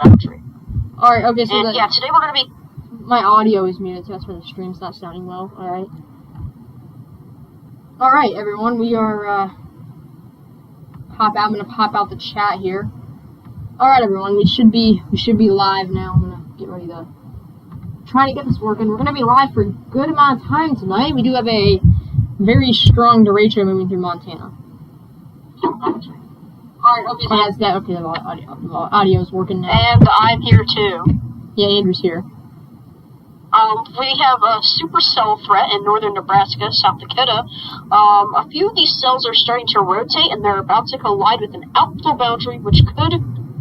boundary. Alright, okay, so yeah, today we're going to be... My audio is muted, so that's why the stream's not sounding well. Alright. Alright, everyone, we are, I'm gonna pop out the chat here. Alright, everyone, we should be live now. I'm gonna get ready to try to get this working. We're gonna be live for a good amount of time tonight. We do have a very strong derecho moving through Montana. Alright, okay, so that's that. Okay, the audio's working now. And I'm here too. Yeah, Andrew's here. We have a supercell threat in northern Nebraska, South Dakota. A few of these cells are starting to rotate, and they're about to collide with an outflow boundary, which could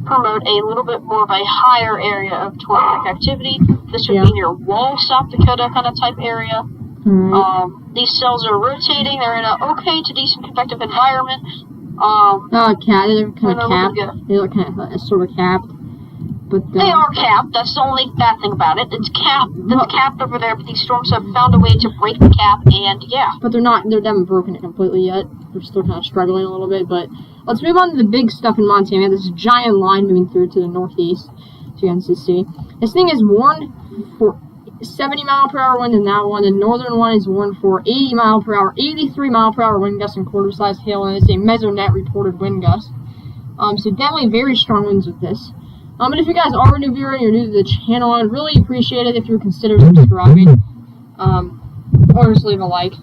promote a little bit more of a higher area of tornadic activity. This would be near Wall, South Dakota kind of type area. These cells are rotating. They're in an okay to decent convective environment. They're kind of capped. They look kind of sort of capped. But, they are capped. That's the only bad thing about it. It's capped. It's capped over there, but these storms have found a way to break the cap, and yeah. But they haven't broken it completely yet. They're still kind of struggling a little bit, but let's move on to the big stuff in Montana. We have this giant line moving through to the northeast, so you guys can see. This thing is warned for 70-mile-per-hour wind in that one. The northern one is warned for 80-mile-per-hour, 83-mile-per-hour wind gusts and quarter-sized hail, and it's a Mesonet reported wind gust. So definitely very strong winds with this. But if you guys are a new viewer and you're new to the channel, I would really appreciate it if you would consider subscribing, or just leave a like.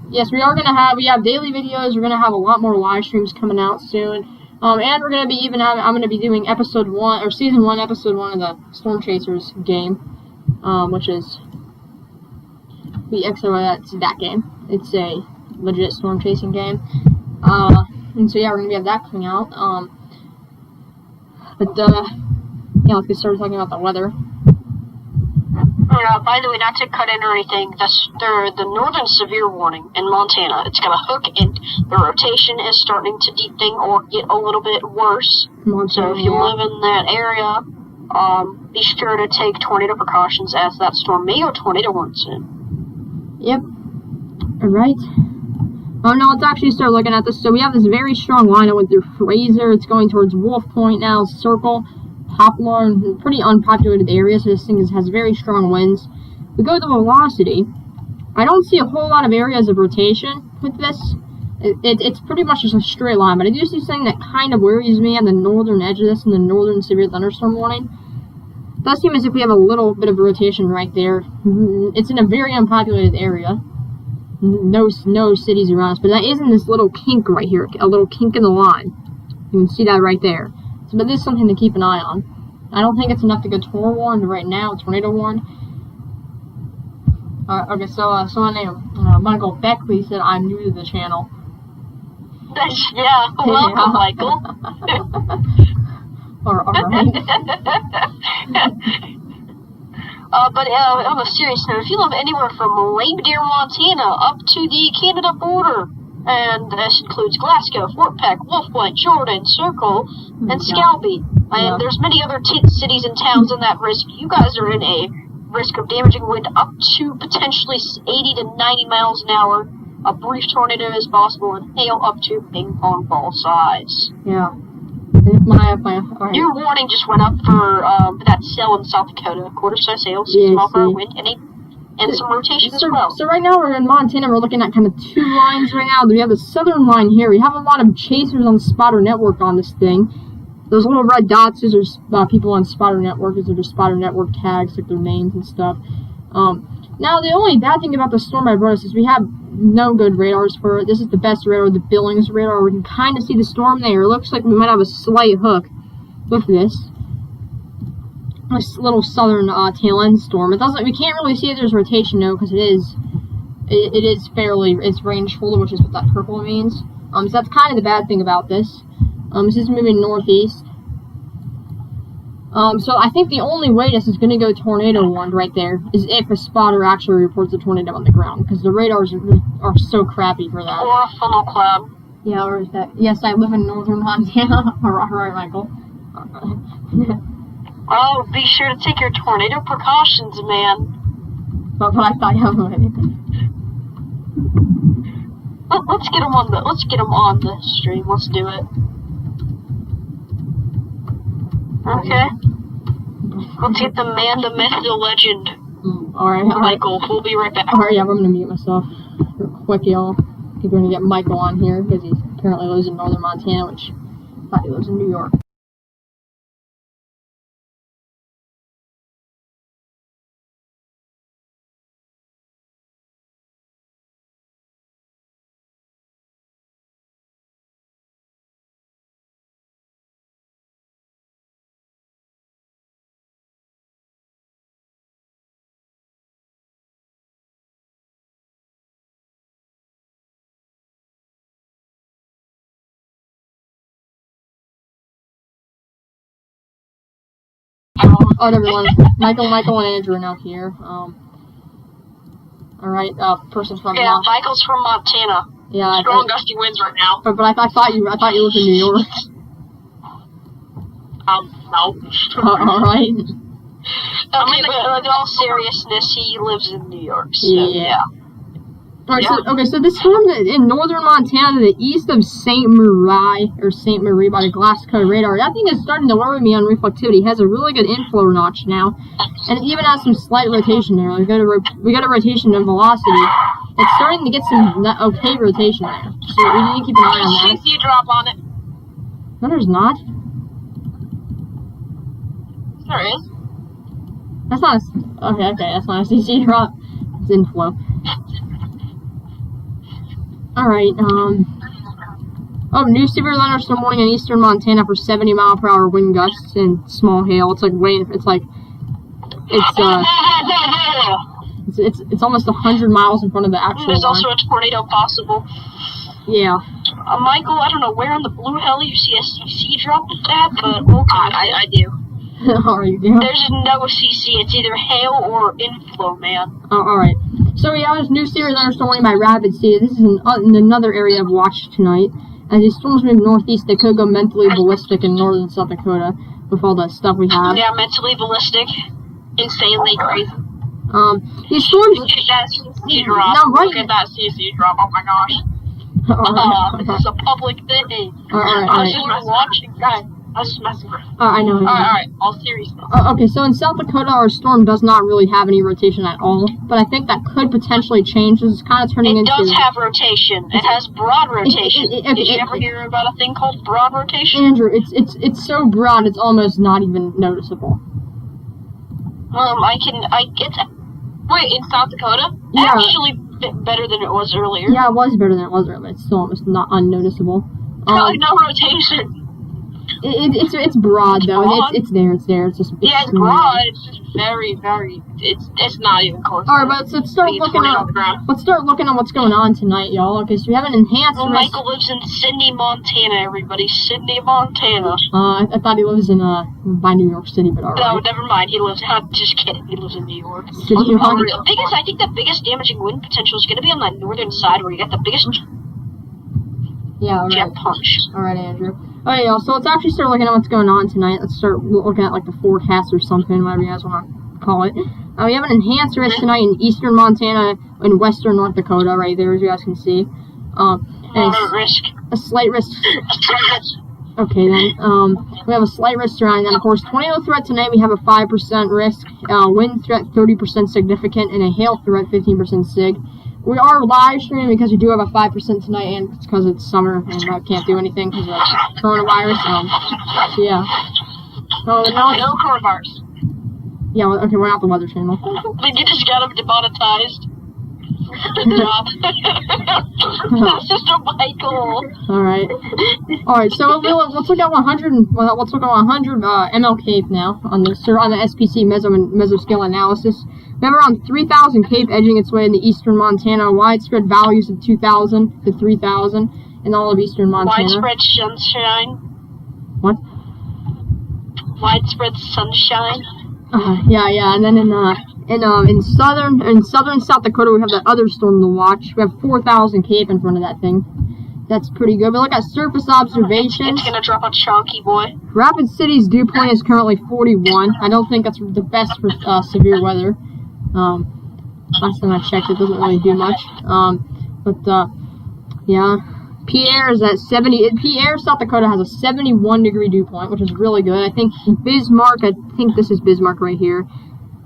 Yes, we have daily videos. We're gonna have a lot more live streams coming out soon, and we're gonna be I'm gonna be doing season 1, episode 1 of the Storm Chasers game, which is that game. It's a legit storm chasing game. And so yeah, we're gonna have that coming out. Yeah, let's get started talking about the weather. By the way, not to cut in or anything, the northern severe warning in Montana. It's gonna hook, and the rotation is starting to deepen or get a little bit worse. So if you live in that area, be sure to take tornado precautions, as that storm may go tornado warning soon. Yep. Alright. Oh no, let's actually start looking at this. So we have this very strong line that went through Fraser. It's going towards Wolf Point now, Circle, Poplar, and pretty unpopulated areas. So this thing has very strong winds. We go to velocity. I don't see a whole lot of areas of rotation with this. It's pretty much just a straight line, but I do see something that kind of worries me on the northern edge of this, in the northern severe thunderstorm warning. It does seem as if we have a little bit of rotation right there. It's in a very unpopulated area. No cities around us, but that is in this little kink right here, a little kink in the line. You can see that right there. So, but this is something to keep an eye on. I don't think it's enough to go tornado warned right now, tornado warned. Okay, so someone named Michael Beckley said, I'm new to the channel. Yeah, welcome, Michael. Alright. But on a serious note, if you live anywhere from Lake Deer, Montana, up to the Canada border, and this includes Glasgow, Fort Peck, Wolf Point, Jordan, Circle, and Scalby, and there's many other cities and towns in that risk, you guys are in a risk of damaging wind up to potentially 80 to 90 miles an hour. A brief tornado is possible, and hail up to ping pong ball size. Yeah. Your warning just went up for that cell in South Dakota. Quarter-size hail, 6-mile-per-hour wind, and some rotation as well. So right now we're in Montana. We're looking at kind of two lines right now. We have the southern line here. We have a lot of chasers on Spotter Network on this thing. Those little red dots, those are people on Spotter Network. Those are just Spotter Network tags, like their names and stuff. Now, the only bad thing about the storm I brought us is we have no good radars for it. This is the best radar, the Billings radar. We can kind of see the storm there. It looks like we might have a slight hook with this little southern tail end storm. We can't really see if there's rotation though, because it's range folder, which is what that purple means. So that's kind of the bad thing about this. This is moving northeast. So I think the only way this is going to go tornado warned right there is if a spotter actually reports a tornado on the ground, because the radars are so crappy for that. Or a funnel cloud. Yeah, or is that? Yes, I live in northern Montana. Alright, Michael. Oh, be sure to take your tornado precautions, man. But I thought you would. Let's get them on the stream. Let's do it. Okay. Let's get the man, the myth, the legend. Alright. Michael, we'll be right back. Alright, yeah, I'm gonna mute myself real quick, y'all. We're gonna get Michael on here because he apparently lives in northern Montana, which I thought he lives in New York. Oh, never mind. Michael, and Andrew are now here. Alright, person's from Yeah, Michael's from Montana. Yeah, Strong gusty winds right now. But I thought you lived in New York. No. Alright. Okay, but in all seriousness, he lives in New York. So, yeah. Alright, so this storm in northern Montana to the east of St. Marie by the Glasgow radar, that thing is starting to worry me on reflectivity. It has a really good inflow notch now, and it even has some slight rotation there. We got a rotation of velocity. It's starting to get some okay rotation there, so we need to keep an eye on that. CC drop on it. No, there's not. There is. That's not okay, that's not a CC drop. It's inflow. Alright, new severe thunderstorm warning in eastern Montana for 70-mile-per-hour wind gusts and small hail. It's almost 100 miles in front of the actual There's line. also a tornado possible. Yeah. Michael, I don't know where on the blue hell you see a CC drop with that, but okay. I do. Are you doing? There's no CC. It's either hail or inflow, man. Oh, alright. So yeah, there's new severe thunderstorm warning by Rapid City. This is in another area of watch tonight. As these storms move northeast, they could go mentally ballistic in northern South Dakota with all the stuff we have. Yeah, mentally ballistic. Insanely crazy. These storms... Look at that CC drop. Now, right. Look at that CC drop. Oh my gosh. This is a public thing. Alright. I was just watching, guys. I was just messing with you. I know. Alright, all seriousness. Okay, so in South Dakota, our storm does not really have any rotation at all, but I think that could potentially change. This is kind of turning into... It does have rotation. It has broad rotation. Did you ever hear about a thing called broad rotation? Andrew, it's so broad, it's almost not even noticeable. Wait, in South Dakota? Yeah. Actually, better than it was earlier. Yeah, it was better than it was earlier, but it's still almost not unnoticeable. No rotation. It's broad though. Broad? It's there. It's just. It's broad. It's just very. It's not even close. All right, but let's start looking at what's going on tonight, y'all. Okay, so we have an enhanced. Well, Michael lives in Sidney, Montana. Everybody, Sidney, Montana. I thought he lives in by New York City, but alright. No, never mind. He lives. Just kidding. He lives in New York. I think the biggest damaging wind potential is going to be on that northern side where you got the biggest. Yeah, alright. Jet punch. Alright, Andrew. Alright, y'all, so let's actually start looking at what's going on tonight. Let's start looking at, like, the forecast or something, whatever you guys want to call it. We have an enhanced risk tonight in eastern Montana and western North Dakota, right there, as you guys can see. A slight risk. Okay, then, we have a slight risk surrounding that. Of course, tornado threat tonight, we have a 5% risk. Wind threat, 30% significant, and a hail threat, 15% sig. We are live streaming because we do have a 5% tonight, and it's because it's summer and I can't do anything because of coronavirus. So yeah. No coronavirus. Yeah. Okay, we're not the Weather Channel. But you just got him demonetized. Sister Michael. All right. So let's look at 100. Let's look at 100 ML CAPE now on the SPC mesoscale analysis. We have around 3,000 CAPE edging its way in the eastern Montana. Widespread values of 2,000 to 3,000 in all of eastern Montana. Widespread sunshine. What? Widespread sunshine. Yeah. And then in southern South Dakota, we have that other storm to watch. We have 4,000 CAPE in front of that thing. That's pretty good. But look at surface observations. It's gonna drop a chunky boy. Rapid City's dew point is currently 41. I don't think that's the best for severe weather. Last time I checked, it doesn't really do much. Yeah. Pierre is at 70. Pierre, South Dakota has a 71-degree dew point, which is really good. I think Bismarck, I think this is Bismarck right here.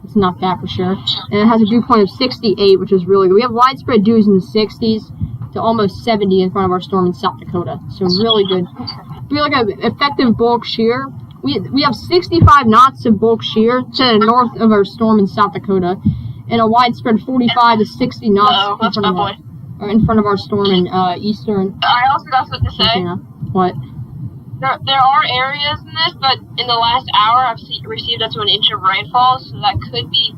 It's not that for sure. And it has a dew point of 68, which is really good. We have widespread dews in the 60s to almost 70 in front of our storm in South Dakota. So really good. We have like an effective bulk shear. We have 65 knots of bulk shear to the north of our storm in South Dakota, and a widespread 45 to 60 knots in front of our storm in eastern. I also got something to say. Montana. What? There are areas in this, but in the last hour I've received up to an inch of rainfall, so that could be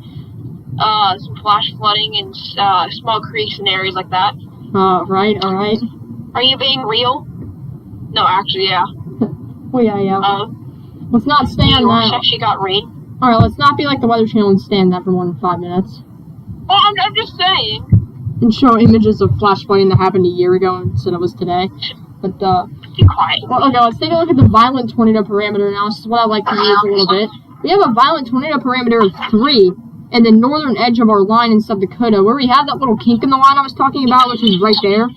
some flash flooding in small creeks and areas like that. Right, alright. Are you being real? No, actually, yeah. Oh, yeah. Let's not stay on that. Actually got rain. Alright, let's not be like the Weather Channel and stay on that for more than 5 minutes. Well, I'm just saying. And show images of flash flooding that happened a year ago instead of was today. But, be quiet. Well, okay, let's take a look at the violent tornado parameter now. This is what I like to use a little bit. We have a violent tornado parameter of 3 in the northern edge of our line in South Dakota, where we have that little kink in the line I was talking about, which is right there,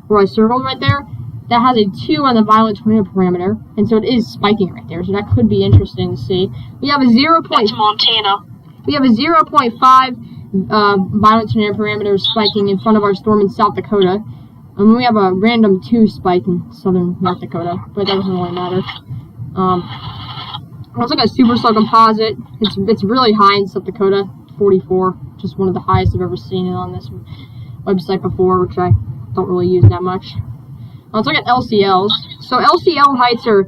where I circled right there. That has a 2 on the violent tornado parameter, and so it is spiking right there, so that could be interesting to see. We have a 0. That's Montana. We have a 0.5 violent tornado parameter spiking in front of our storm in South Dakota. And we have a random 2 spike in southern North Dakota, but that doesn't really matter. It's like a super slow composite. It's really high in South Dakota, 44, just one of the highest I've ever seen it on this website before, which I don't really use that much. Let's look at LCLs. So LCL heights are.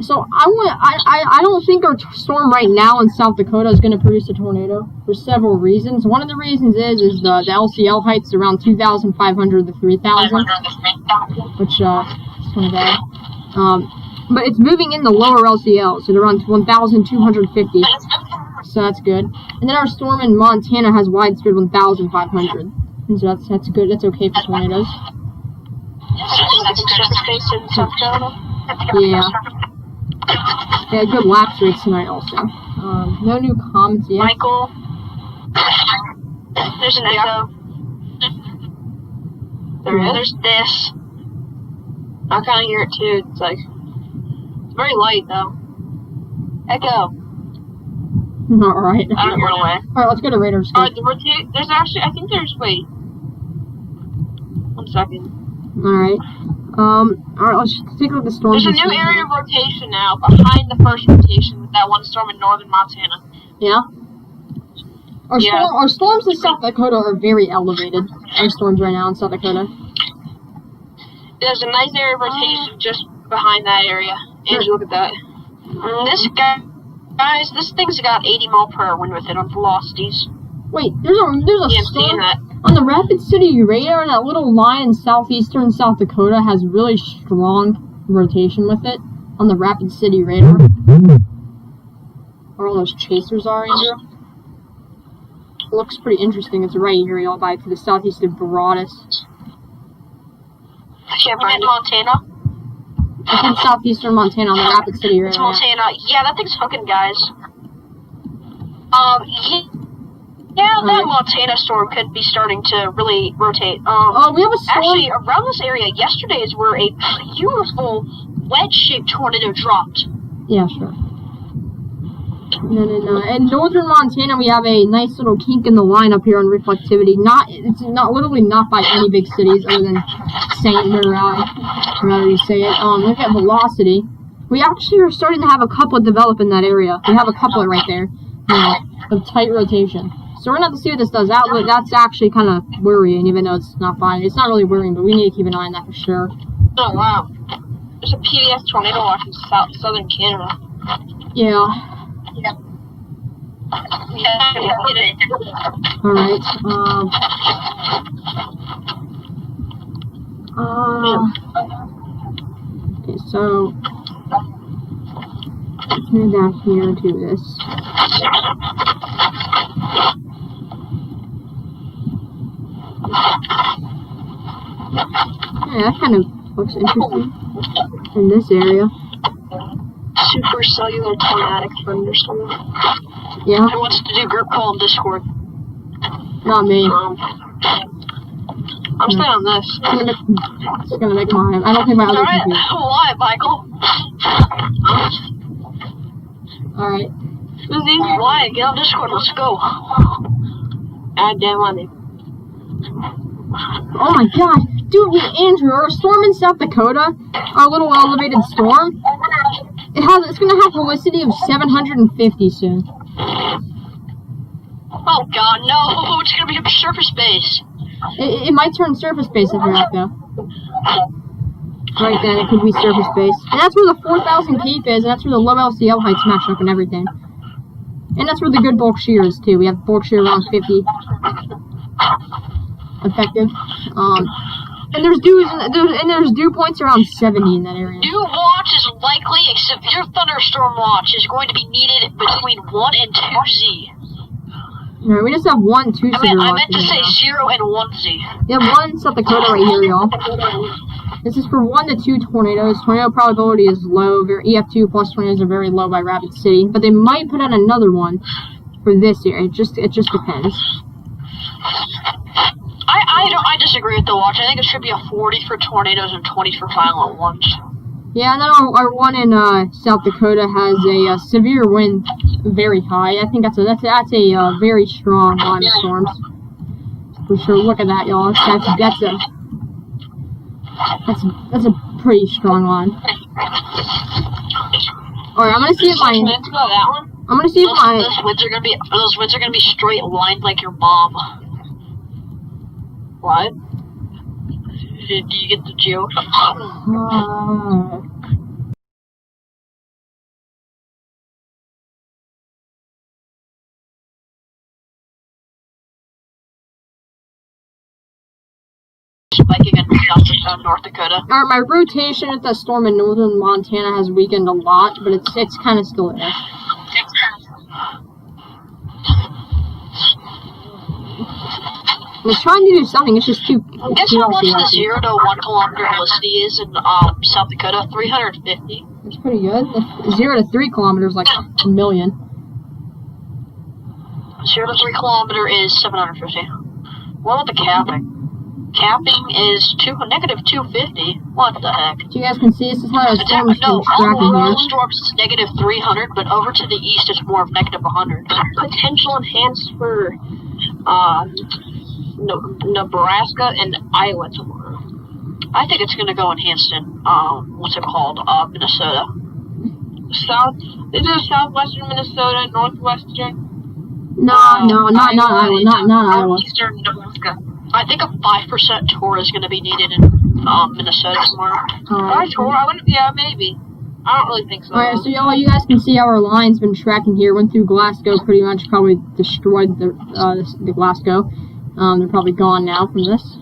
So I don't think our storm right now in South Dakota is going to produce a tornado for several reasons. One of the reasons is the LCL heights around 2,500 to 3,000, which is kind of bad. But it's moving in the lower LCLs at around 1,250, so that's good. And then our storm in Montana has widespread 1,500, and so that's good. That's okay for tornadoes. Yeah. Yeah, good lapse rates tonight also. No new comments yet. Michael, there's an echo. There's this. I kind of hear it too. It's like, it's very light though. Echo. Alright. I don't hear it away. Alright, let's go to radar scope. There's actually, I think there's, wait. 1 second. Alright. Alright, let's take a look at the storm. There's a new area of rotation now behind the first rotation with that one storm in northern Montana. Yeah? Our storms in South Dakota are very elevated. Our storms right now in South Dakota. There's a nice area of rotation just behind that area. Angie, look at that. This guys, this thing's got 80 mile per hour wind with it on velocities. Wait, there's a Yeah, I'm seeing storm that. on the Rapid City radar. That little line in southeastern South Dakota has really strong rotation with it on the Rapid City radar. Where all those chasers are, Andrew. It looks pretty interesting. It's right here, y'all, by to the southeast of Broadus. I can't find it. Montana. It's in southeastern Montana on the Rapid City radar. It's Montana. Yeah, that thing's hooking, guys. That Montana storm could be starting to really rotate. We have a storm. Actually, around this area yesterday is where a beautiful wedge-shaped tornado dropped. Yeah, sure. No. In northern Montana, we have a nice little kink in the line up here on reflectivity. It's literally not by any big cities other than St. Marie, however you say it. Look at velocity. We actually are starting to have a couplet develop in that area. We have a couplet right there, of tight rotation. So we're going to have to see what this does. That's actually kind of worrying, even though it's not fine. It's not really worrying, but we need to keep an eye on that for sure. Oh, wow. There's a PDF tornado watch in southern Canada. Yeah. Alright, okay, so let's move down here to this. Yeah, that kind of looks interesting in this area. Supercellular tornadic thunderstorm. Yeah. Who wants to do group call on Discord? Not me. I'm staying on this. It's gonna make mine. I don't think my other Alright, computer. why, Michael? Alright. This is easy. Why? Get on Discord, let's go. Add damn money. Oh my god. Dude, Andrew, our storm in South Dakota, our little elevated storm, it's gonna have velocity of 750 soon. Oh god, no! It's gonna be a surface base. It might turn surface base if you're out though. Right then, it could be surface base. And that's where the 4,000 keep is, and that's where the low LCL heights match up and everything. And that's where the good bulk shear is too. We have bulk shear around 50 effective. And there's dew points around 70 in that area. Dew watch is likely, except your thunderstorm watch is going to be needed between 1 and 2Z. No, we just have 1, 2 severe I meant to watches say right 0 and 1Z. We have 1 in South Dakota right here, y'all. This is for 1 to 2 tornadoes. Tornado probability is low. EF2 plus tornadoes are very low by Rapid City, but they might put out another one for this year. It just depends. I disagree with the watch. I think it should be a 40 for tornadoes and 20 for violent ones. Yeah, and then our one in South Dakota has a severe wind, very high. I think that's a very strong line of storms for sure. Look at that, y'all. That's a pretty strong line. All right, I'm gonna see if my Let's go that one. I'm gonna see if my Those winds are gonna be straight lined like your mom. What? Do you get the joke? Spiking in North Dakota. Alright, my rotation at the storm in northern Montana has weakened a lot, but it's kind of still there. I was trying to do something, it's just too... Guess how much the 0 to 1 kilometer velocity is in South Dakota? 350. That's pretty good. 0 to 3 kilometers, like a million. 0 to 3 kilometer is 750. What about the capping? Capping is negative 250. What the heck? So you guys can see, this is how our storm's been tracking here. All storms is negative 300, but over to the east it's more of negative 100. Potential enhanced for Nebraska and Iowa tomorrow. I think it's going to go enhanced in, what's it called, Minnesota. Is it southwestern Minnesota, northwestern? No, not Iowa, not Iowa. Eastern Nebraska. I think a 5% tour is going to be needed in Minnesota tomorrow. Yeah, maybe. I don't really think so. Alright, so y'all, you guys can see how our line's been tracking here. Went through Glasgow, pretty much probably destroyed the Glasgow. They're probably gone now from this.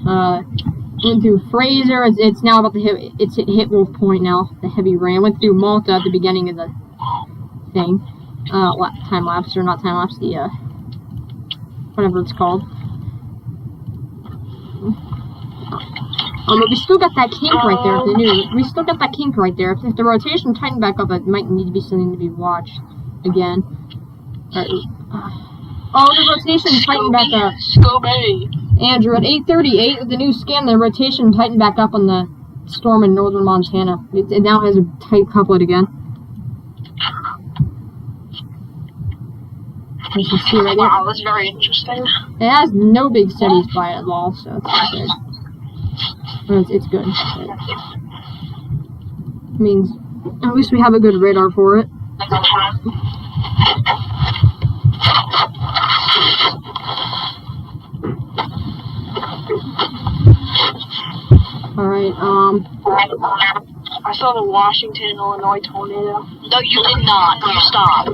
Went through Fraser. It's now about to hit Wolf Point now. The heavy rain. Went through Malta at the beginning of the thing. Time lapse or not time lapse? The whatever it's called. But we still got that kink right there. We still got that kink right there. If the rotation tightened back up, it might need to be something to be watched again. Oh, the rotation tightened back up. Andrew, at 8:38 with the new scan, the rotation tightened back up on the storm in northern Montana. It now has a tight couplet again. As you see right there. Wow, that's very interesting. It has no big cities by it at all, so it's not good. It's good. It means at least we have a good radar for it. Alright, I saw the Washington, Illinois tornado. No, you did not. You stop.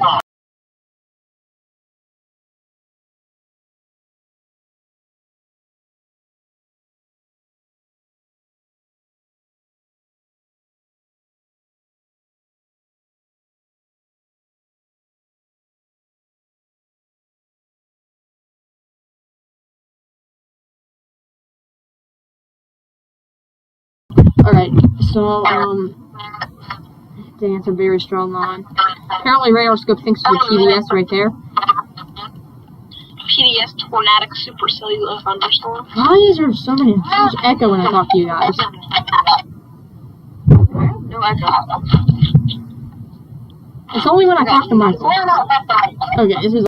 Alright, so, dang, it's a very strong line. Apparently Radarscope thinks it's a PBS right there. TDS Tornadic Supercellular Thunderstorm. Why is there so much echo when I talk to you guys? No echo. It's only when I talk to myself. Okay, this is.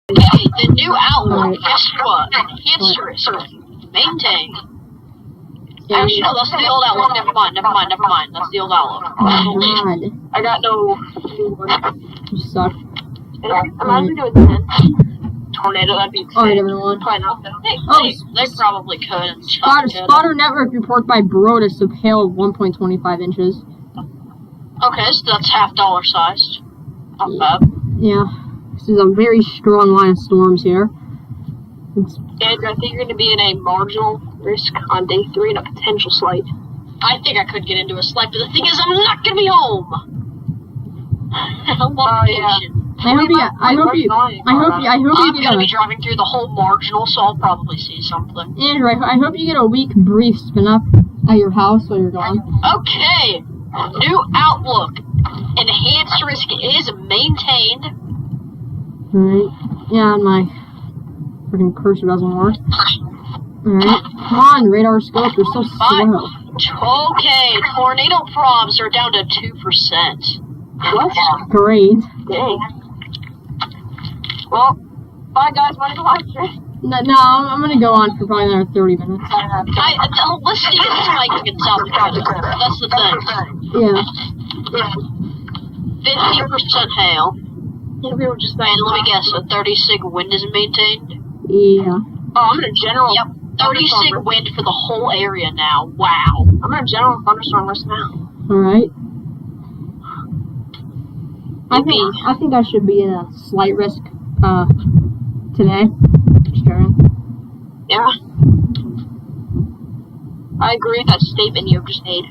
The new outlook, guess what? History. Maintain. Yeah, Actually, no, that's the old outlook. Never mind. That's the old outlook. oh god, I got no new one. you suck. Imagine doing 10. Tornado, that'd be insane. Alright, everyone. Probably not though. They probably could. Spotter network report by Brodus of hail of 1.25 inches. Okay, so that's half dollar sized. Not bad. Yeah, this is a very strong line of storms here. It's, Andrew, I think you're going to be in a marginal risk on day 3 and a potential slight. I think I could get into a slight, but the thing is, I'm not gonna be home. I'm on vacation. I hope you I'm get gonna be a, driving through the whole marginal, so I'll probably see something. Andrew, I hope you get a week brief spin up at your house while you're gone. Okay, new outlook. Enhanced risk is maintained. Alright, yeah, my freaking cursor doesn't work. Alright, come on, radar scope, you're so slow. Okay, tornado probs are down to 2%. What? Great. Dang. Well, bye guys, wanna go live stream? No, I'm gonna go on for probably another 30 minutes. The listing is spiking in South Dakota. That's the thing. Yeah. 50% hail. We were just And let me guess, a 30 sig wind is maintained? Yeah. Oh, I'm in a general. Yep, 30 sig wind for the whole area now. Wow. I'm in a general thunderstorm risk now. Alright. I think I should be in a slight risk, today. Sure. Yeah. I agree with that statement you just made.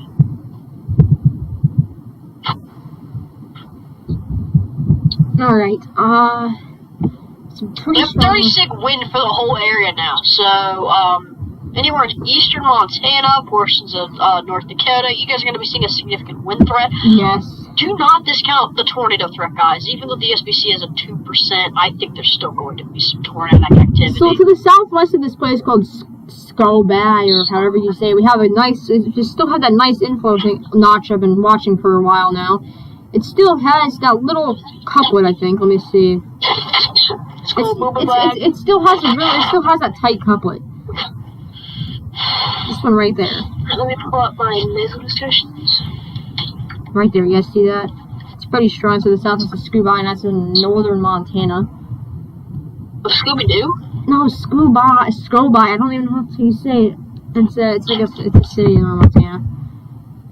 Alright, some pretty Yep, 30 sig wind for the whole area now. So, anywhere in eastern Montana, portions of North Dakota, you guys are going to be seeing a significant wind threat. Yes. Do not discount the tornado threat, guys. Even though the SBC is at 2%, I think there's still going to be some tornadic activity. So to the southwest of this place called Scobay, or however you say, we have a nice, it still has that nice inflow notch I've been watching for a while now. It still has that little couplet, I think. Let me see. It still has that tight couplet. This one right there. Let me pull up my nasal discussions. Right there, you guys see that? It's pretty strong to the south of Scobay, and that's in northern Montana. Scooby-Doo? No, Scobay. I don't even know how you say it. It's a city in Montana.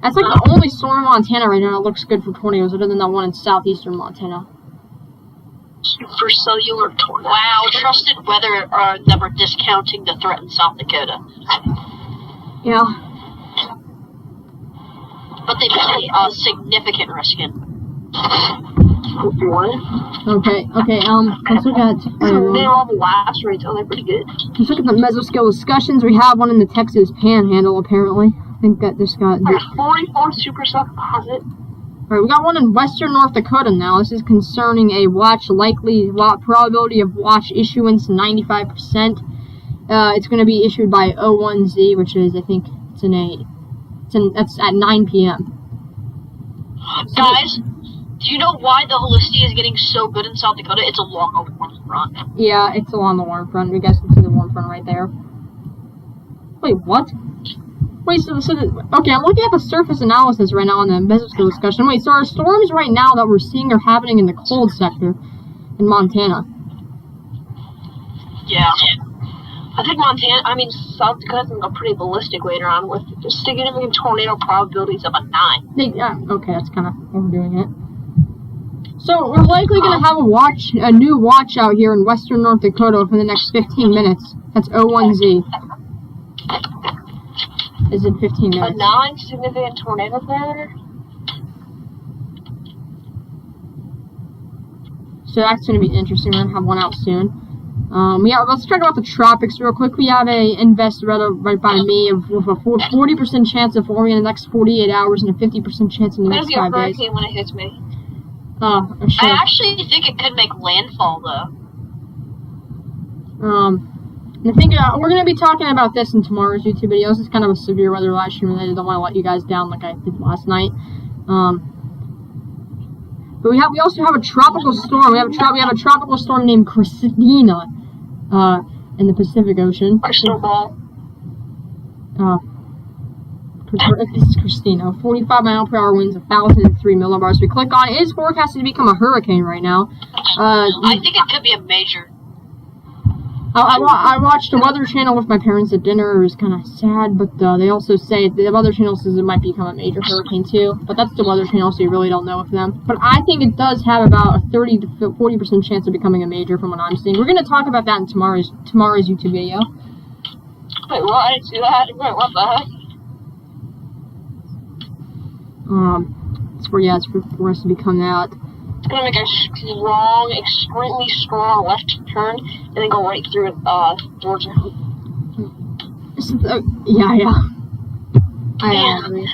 That's like the only storm in Montana right now that looks good for tornadoes, other than that one in southeastern Montana. Supercellular tornado. Wow, trusted weather are never discounting the threat in South Dakota. Yeah. But they see a significant risk in. What? Okay, let's look at... They all have blast rates. Oh, they're pretty good. Let's look at the mesoscale discussions. We have one in the Texas Panhandle, apparently. I think that just got... There's 44 supercell composite. Alright, we got one in western North Dakota now. This is concerning a watch probability of watch issuance, 95%. It's going to be issued by O1Z, which is, I think, that's at 9 p.m. Guys, do you know why the Holistia is getting so good in South Dakota? It's along a warm front. Yeah, it's along the warm front. You guys can see the warm front right there. Wait, what? Wait, okay, I'm looking at the surface analysis right now on the mesoscale discussion. Wait, so our storms right now that we're seeing are happening in the cold sector in Montana. Yeah. I think South Dakota's gonna go pretty ballistic later on with significant tornado probabilities of a 9. Okay, that's kind of overdoing it. So we're likely going to have a new watch out here in western North Dakota for the next 15 minutes. That's O1Z. Is in 15 minutes. A non-significant tornado failure? So that's going to be interesting. We're going to have one out soon. Let's talk about the tropics real quick. We have a invest right by me with a 40% chance of forming in the next 48 hours and a 50% chance in the next 5 days. There's a hurricane when it hits me. Sure. I actually think it could make landfall, though. I think we're going to be talking about this in tomorrow's YouTube video. This is kind of a severe weather live stream related. I don't want to let you guys down like I did last night. But we also have a tropical storm. We have a tropical storm named Christina in the Pacific Ocean. Crystal ball. This is Christina. 45-mile-per-hour winds, 1,003 millibars. We click on it. It is forecasted to become a hurricane right now. I think it could be a major. I watched the Weather Channel with my parents at dinner. It was kind of sad, but they also say the Weather Channel says it might become a major hurricane too. But that's the Weather Channel, so you really don't know with them. But I think it does have about a 30 to 40% chance of becoming a major from what I'm seeing. We're going to talk about that in tomorrow's YouTube video. Wait, what? I didn't see that. Wait, what the heck? It's for us to become that. It's gonna make a strong, extremely strong left turn, and then go right through Georgia. Yeah. I agree.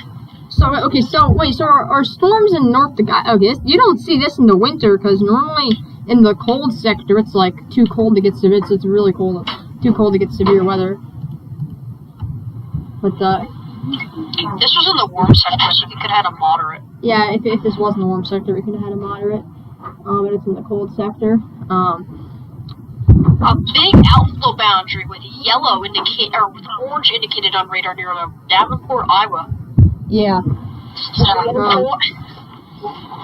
So our storms in North Dakota. Okay, you don't see this in the winter because normally in the cold sector it's like too cold to get severe. It's really cold, too cold to get severe weather. But this was in the warm sector, so we could have had a moderate. Yeah, if this wasn't the warm sector, we could have had a moderate. But it's in the cold sector. A big outflow boundary with yellow with orange indicated on radar near Davenport, Iowa. Yeah.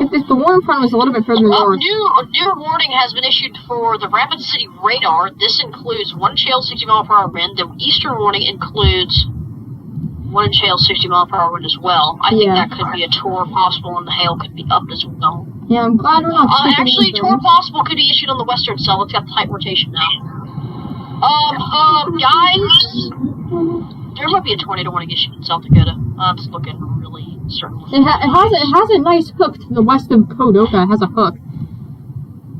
If the warm front was a little bit further north. A new warning has been issued for the Rapid City radar. This includes 1 inch hail, 60-mile-per-hour wind. The eastern warning includes 1 inch hail, 60-mile-per-hour wind as well. I think that could be a tour possible, and the hail could be up as well. Yeah, I'm glad we're not. Actually, tour possible could be issued on the western cell. It's got tight rotation now. Guys, there might be a tornado warning issued in South Dakota. It's looking really certain. It has a nice hook to the west of Paducah. It has a hook.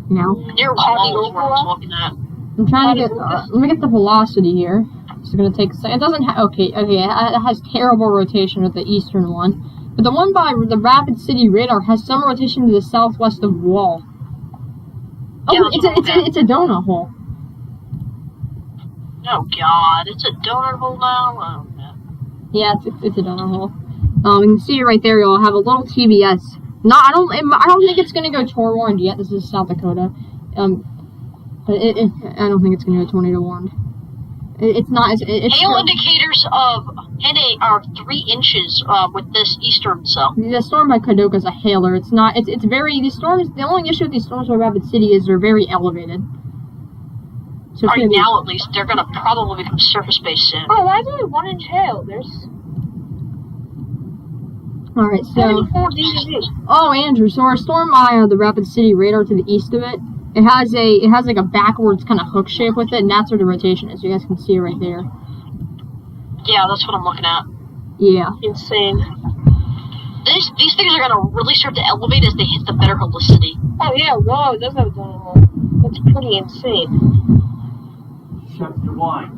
You know. Near Walls, where I was looking at. I'm trying to get. Let me get the velocity here. It's gonna take. It doesn't have. Okay. It has terrible rotation with the eastern one. But the one by the Rapid City radar has some rotation to the southwest of Wall. Oh, yeah, it's a donut hole. Oh God, it's a donut hole now. Oh, no. Yeah, it's a donut hole. You can see it right there. You'll have a little TVS. No, I don't think it's gonna go tornado warned yet. This is South Dakota. But I don't think it's gonna go tornado warned. It's not. Hail indicators of are 3 inches with this eastern cell. The storm by Paducah is a hailer. It's not. It's very. These storms. The only issue with these storms by Rapid City is they're very elevated. So right now, at least, they're gonna probably become surface-based soon. Oh, why is it 1 inch hail? There's. All right. So. 74 dB. Oh, Andrew. So our storm by the Rapid City radar to the east of it. It has like a backwards kind of hook shape with it, and that's where the rotation is. You guys can see it right there. Yeah, that's what I'm looking at. Yeah. Insane. These things are gonna really start to elevate as they hit the better helicity. Oh yeah, whoa, it does have a donut hole. That's pretty insane. Shuts the wine.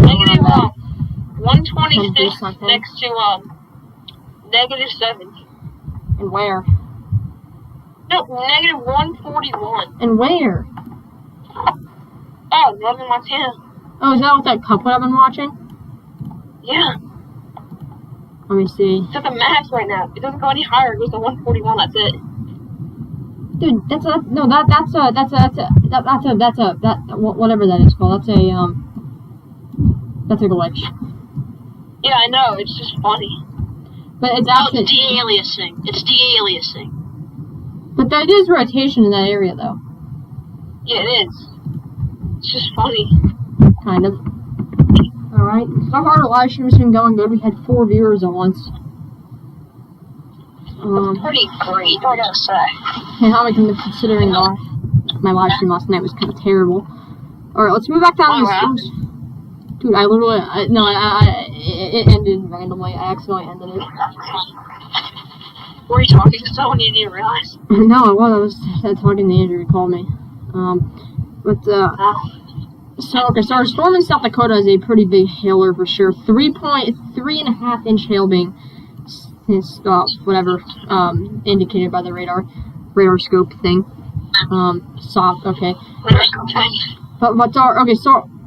Negative 126 next to -7. And where? No, -141. And where? Oh, Northern Montana. Oh, is that what that couplet I've been watching? Yeah, Let me see. it's at the max right now. It doesn't go any higher. It goes to 141. That's it. Dude, whatever that is called. That's a glitch. Yeah, I know. It's just funny. But it's Oh, actually, it's de-aliasing. It's de-aliasing. but there is rotation in that area though, Yeah, it is. It's just funny. kind of. All right. So far, the live stream has been going good. We had 4 viewers at once. Pretty great, I gotta say. And how considering my live stream last night was kind of terrible. All right, let's move back down to the wow. streams. Dude, it ended randomly. I accidentally ended it. Were you talking to someone you didn't realize? No, I was talking to Andrew. He called me. So our storm in South Dakota is a pretty big hailer for sure. 3.5 inch hail being indicated by the radar scope thing. Soft, okay. But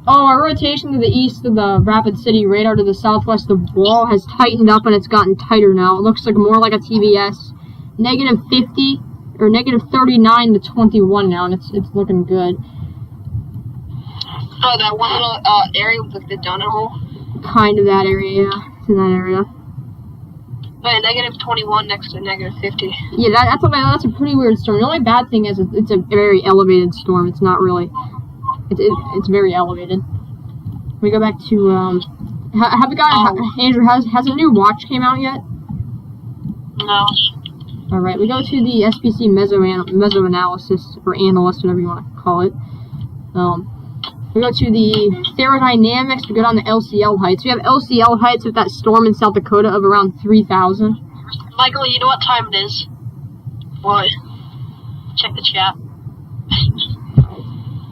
our rotation to the east of the Rapid City radar to the southwest, the wall has tightened up and it's gotten tighter now. It looks like more like a TVS. -50 or -39 to 21 now, and it's looking good. Oh, that one little area with like, the donut hole? Kind of that area, yeah. It's in that area. Yeah, -21 next to -50. Yeah, that's a pretty weird storm. The only bad thing is it's a very elevated storm. It's not really. It's very elevated. We go back to Andrew, has a new watch came out yet? No. All right, we go to the SPC meso analysis or analyst, whatever you want to call it. We go to the thermodynamics. We go down to LCL heights. We have LCL heights with that storm in South Dakota of around 3,000. Michael, you know what time it is? What? Check the chat.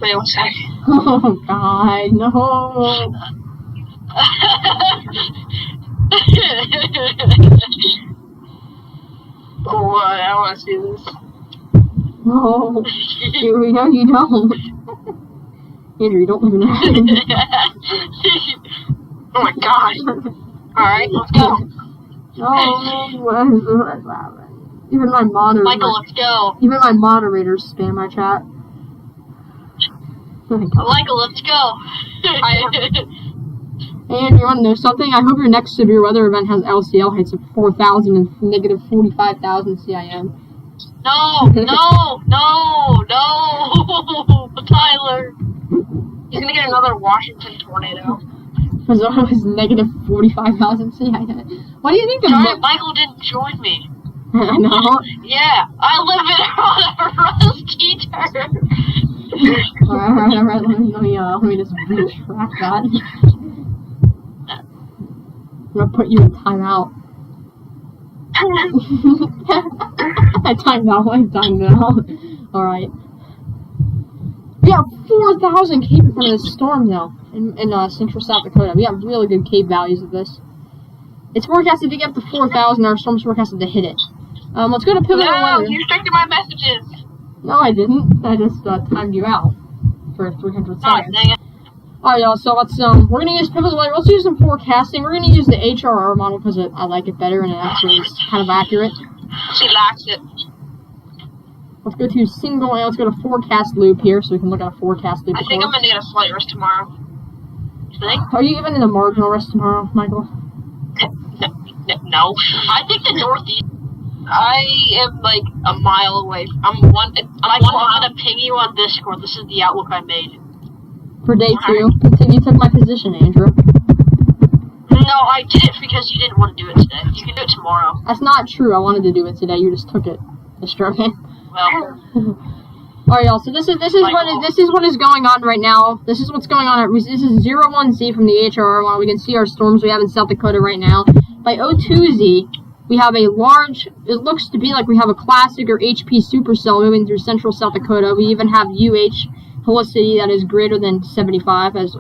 Wait 1 sec. Oh God, no! Oh, I want to see this. No, we know you don't. Andrew, you don't live in that. Oh my god. Alright, let's go. Even my moderator. Michael, let's go. Even my moderators spam my chat. Oh my God. Michael, let's go. And you want to know something? I hope your next severe weather event has LCL heights of 4,000 and -45,000 CIM. No, Tyler. He's gonna get another Washington tornado. Because it was -45,000 CIM. What do you think of Sorry, Michael didn't join me. I know. Yeah, I live on a rusty turn. Alright, let me just retract that. I'm gonna put you in timeout. I timed out. Alright. We have 4,000 cape in front of this storm now in central South Dakota. We have really good cape values of this. It's forecasted to get up to 4,000. Our storm's forecasted to hit it. Let's go to pivotal No, weather. you restricted my messages. No, I didn't. I just timed you out for 300 Oh, seconds. dang it. Alright, y'all, so we're gonna use pivotal weather. Let's use some forecasting. We're gonna use the HRR model because I like it better and it actually is kind of accurate. She likes it. Let's go to let's go to forecast loop here so we can look at a forecast loop. I think I'm gonna get a flight rest tomorrow. You think? Are you even in a marginal rest tomorrow, Michael? No. I think the Northeast. I am like a mile away. I'm one gonna ping you on Discord. This is the outlook I made. For day 2. You took my position, Andrew. No, I did it because you didn't want to do it today. You can do it tomorrow. That's not true. I wanted to do it today. You just took it. Yesterday. Well, Alright, y'all. So this is what is going on right now. This is what's going on. This is 01Z from the HRR model. We can see our storms we have in South Dakota right now. By 02Z, we have a large. It looks to be like we have a classic or HP supercell moving through central South Dakota. We even have UH helicity that is greater than 75, as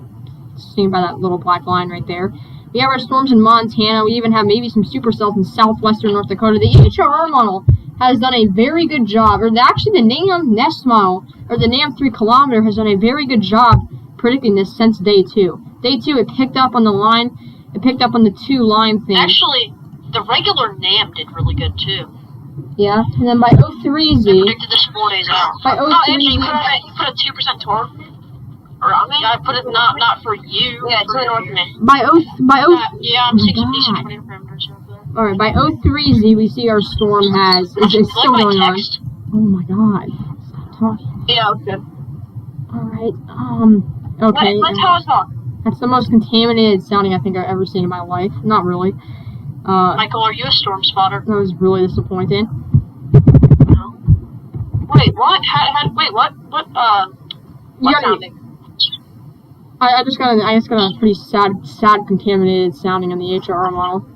seen by that little black line right there. We have our storms in Montana. We even have maybe some supercells in southwestern North Dakota. The HRR model has done a very good job, or actually the NAM Nest model, or the NAM 3 kilometer has done a very good job predicting this since day 2. Day 2, it picked up on the line. It picked up on the 2 line thing. Actually, the regular NAM did really good too. Yeah, and then by 03Z. They predicted this 4 days out. By Oh, 03Z. Angie, you put a 2% torque? Or on me? Yeah, I put it not for you. Yeah, it's really north of me. Oh Yeah, I'm 60 God. 20 parameters over there. Alright, by 03Z, we see our storm has. It's still Like my going on. text? Oh my God. Stop talking. Yeah, it's good. Alright, okay. Let's how it's talk. That's the most contaminated sounding I think I've ever seen in my life. Not really. Michael, are you a storm spotter? That was really disappointing. No. Wait, what? Wait, what? What You gotta- sounding? I just got a pretty sad contaminated sounding on the HRR model.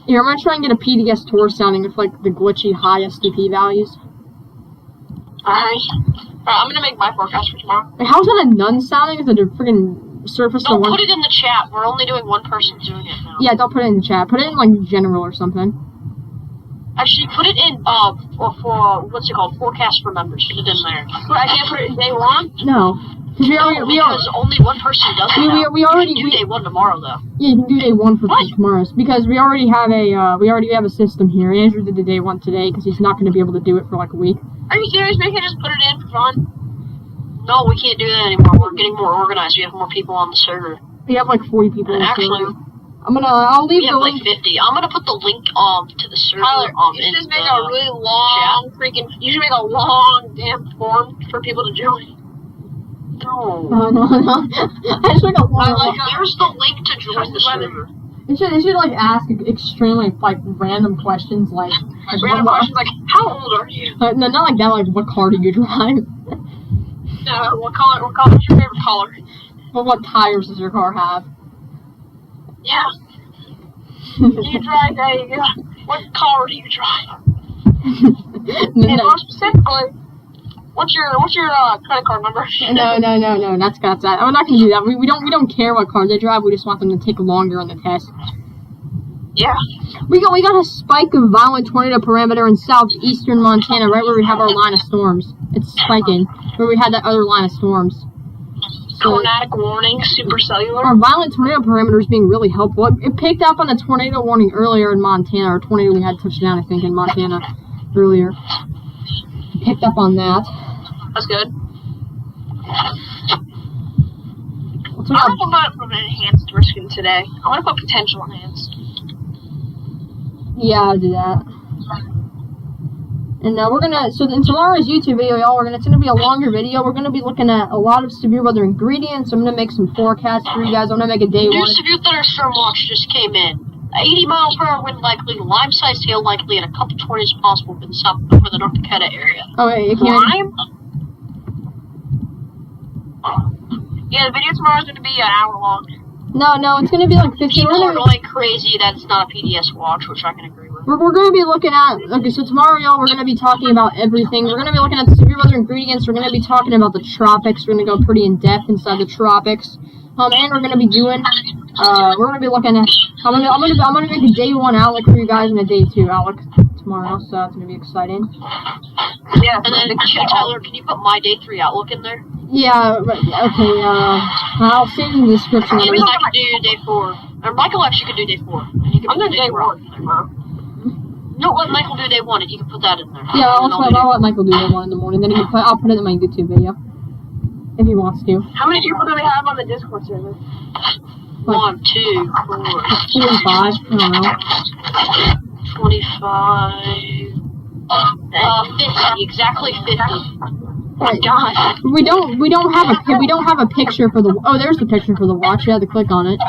Here, I'm gonna try and get a PDS Tor sounding with like the glitchy high STP values. Alright, I'm gonna make my forecast for tomorrow. Wait, how's that a none sounding? Is it a freaking surface to Don't one? put it in the chat. We're only doing one person doing it now. Yeah, don't put it in the chat. Put it in like general or something. Actually, put it in for what's it called? Forecast for members. Put it in there. I can't put it in day one. No, because Because only one person does it. now. we already You can do day one tomorrow though. Yeah, you can do day 1 for What? tomorrow's because we already have a system here. Andrew did the day 1 today because he's not going to be able to do it for like a week. Are you serious? We can just put it in for fun. No, we can't do that anymore. We're getting more organized. We have more people on the server. We have like 40 people. And in the actually, server. I'll leave we the have like link. 50. I'm gonna put the link to the server. Tyler, you in should just make the a really long freaking. You should make a long damn form for people to join. No. No. I just like a long. Here's the link to join the server. They should like ask extremely like random questions like Random what, questions like, how old are you? no, not like that. Like what car do you drive? What color? What's your favorite color? What tires does your car have? Yeah. Do you drive a? What car do you drive? And more specifically, what's your credit card number? No. That's that. I'm not gonna do that. We don't care what car they drive. We just want them to take longer on the test. Yeah. We got a spike of violent tornado parameter in southeastern Montana, right where we have our line of storms. It's spiking where we had that other line of storms. So Tornadic warning, supercellular. our violent tornado parameter is being really helpful. It picked up on the tornado warning earlier in Montana, or tornado we had touched down, I think, in Montana earlier. It picked up on that. That's good. What's I'm our, gonna put an enhanced risking today. I'm gonna put potential enhanced. yeah, I'll do that. And we're gonna, so in tomorrow's YouTube video, y'all, it's gonna be a longer video. We're gonna be looking at a lot of severe weather ingredients. I'm gonna make some forecasts for you guys. I'm gonna make a day New one. severe thunderstorm watch just came in. 80 mile per hour wind likely, lime-sized hail likely, and a couple tornadoes possible in the south over the North Dakota area. Oh, wait, it can't. Lime? Yeah, the video tomorrow is gonna be an hour long. No, it's gonna be like 15. People are going crazy that it's not a PDS watch, which I can agree with. We're going to be looking at, okay, so tomorrow, y'all, we're going to be talking about everything. We're going to be looking at the severe weather ingredients. We're going to be talking about the tropics. We're going to go pretty in-depth inside the tropics. And we're going to be doing, we're going to be looking at, I'm going to make a day 1 outlook for you guys and a day 2 outlook tomorrow, so that's going to be exciting. Yeah. And then, Tyler, can you put my day 3 outlook in there? Yeah, okay, I'll save in the description. And then I can do day 4. Or Michael actually could do day 4. And he can I'm put gonna day 1 tomorrow. No, let Michael do day 1 and you can put that in there. Yeah, And I'll do I'll let Michael do that 1 in the morning, then I'll put it in my YouTube video. If he wants to. How many people do we have on the Discord server? 1, 2, 4, 45, I don't know. 25, 50, exactly 50. Oh my god. We don't have a picture for the. Oh, there's the picture for the watch. You have to click on it.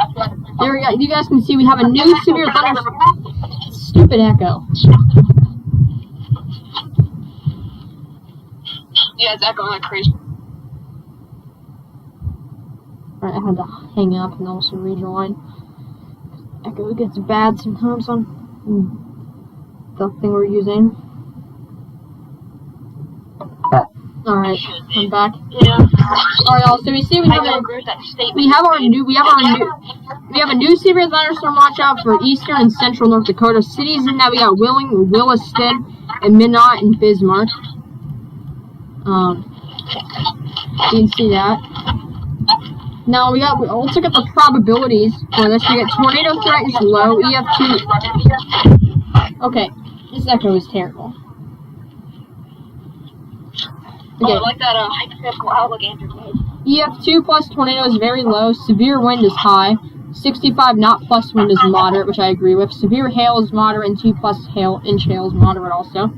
There we go. You guys can see we have a new severe thunderstorm. Stupid echo. Yeah, it's echoing like crazy. Alright, I had to hang up and also rejoin. Echo gets bad sometimes on the thing we're using. Alright, I'm back. Yeah. Alright, y'all, so we see we I have don't a agree with that statement. we have a new severe thunderstorm watch out for eastern and central North Dakota. Cities in that we got Williston, and Minot and Bismarck. You can see that. Now let's look at the probabilities for this. We got tornado threat is low, EF2. Okay, this echo is terrible. Oh, I Okay, like that hypothetical outlook Andrew made. EF2 plus tornado is very low, severe wind is high, 65 knot plus wind is moderate, which I agree with. Severe hail is moderate, and 2 plus inch hail is moderate also.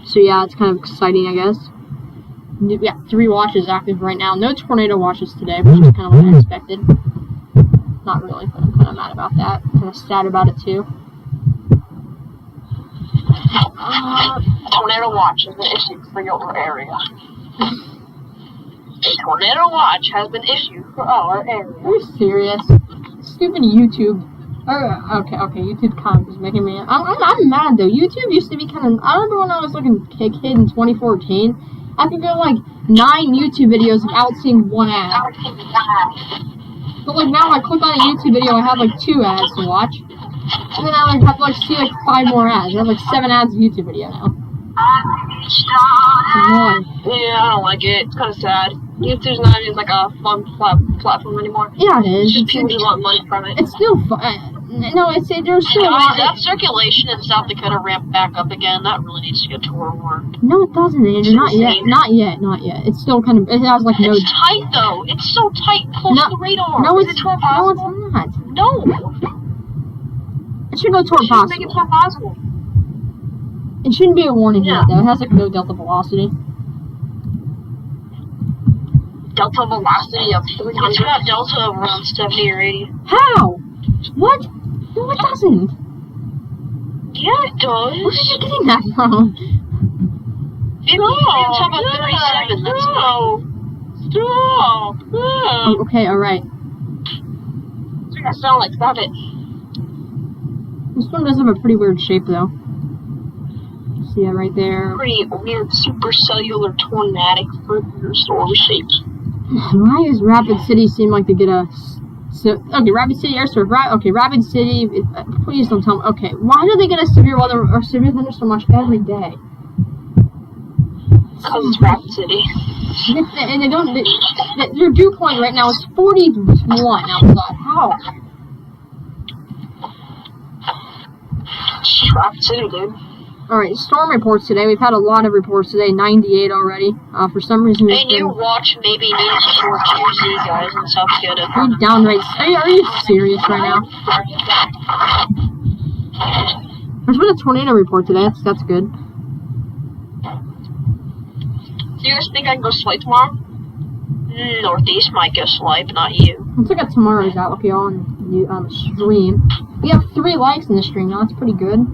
So yeah, it's kind of exciting, I guess. We got 3 watches active right now. No tornado watches today, which is kind of what I expected. Not really, but I'm kind of mad about that. Kind of sad about it too. Tornado watch is an issue for your area. A tornado watch has been issued for our area. Are you serious? Stupid YouTube. Okay, YouTube kind of is making me. I'm mad though. YouTube used to be kind of. I remember when I was looking a kid in 2014. I could go like 9 YouTube videos without seeing one ad. But like now, I click on a YouTube video, I have like 2 ads to watch, and then I like have to like see like 5 more ads. I have like 7 ads of YouTube video now. It's annoying. Yeah, I don't like it. It's kind of sad. YouTube's not even like a fun platform anymore. Yeah, it is. People just want money from it. It's still fun. No, there's still a lot. That circulation in South Dakota ramped back up again. That really needs to get toward more. No, it doesn't, Andrew. Not yet. Not yet. It's still kind of. It has like no. It's tight though. It's so tight close to the radar. No, Is it's it toward no, possible? it's not. No. It should go toward Make it possible. possible. It shouldn't be a warning Yeah. yet, though. It has like no delta velocity. Delta velocity of It's 300. got delta of around 70 or 80. How? What? No, it doesn't. Yeah, it does. Where are you getting that from? You're talking about 37. That's not. Stop! Oh, okay, alright. That's what I sound like. Stop it. This one does have a pretty weird shape, though. See that right there? Pretty weird supercellular tornadic storm shape. Why does Rapid City seem like to get a... okay, Rapid City Airstrip. Rapid City... please don't tell me... Okay, why do they get a severe weather or severe thunderstorm watch every day? Because it's Rapid City. And they don't... their dew point right now is 41 outside. How? It's Rapid City, dude. Alright, storm reports today. We've had a lot of reports today, 98 already. For some reason, A new watch maybe needs for Tuesday, guys, in South Dakota. you downright... Are you serious right now? There's been a tornado report today. That's good. Do you guys think I can go sleigh tomorrow? Northeast might go slight, but not you. Let's look at tomorrow's outlook, y'all, on the stream. We have 3 likes in the stream now. That's pretty good.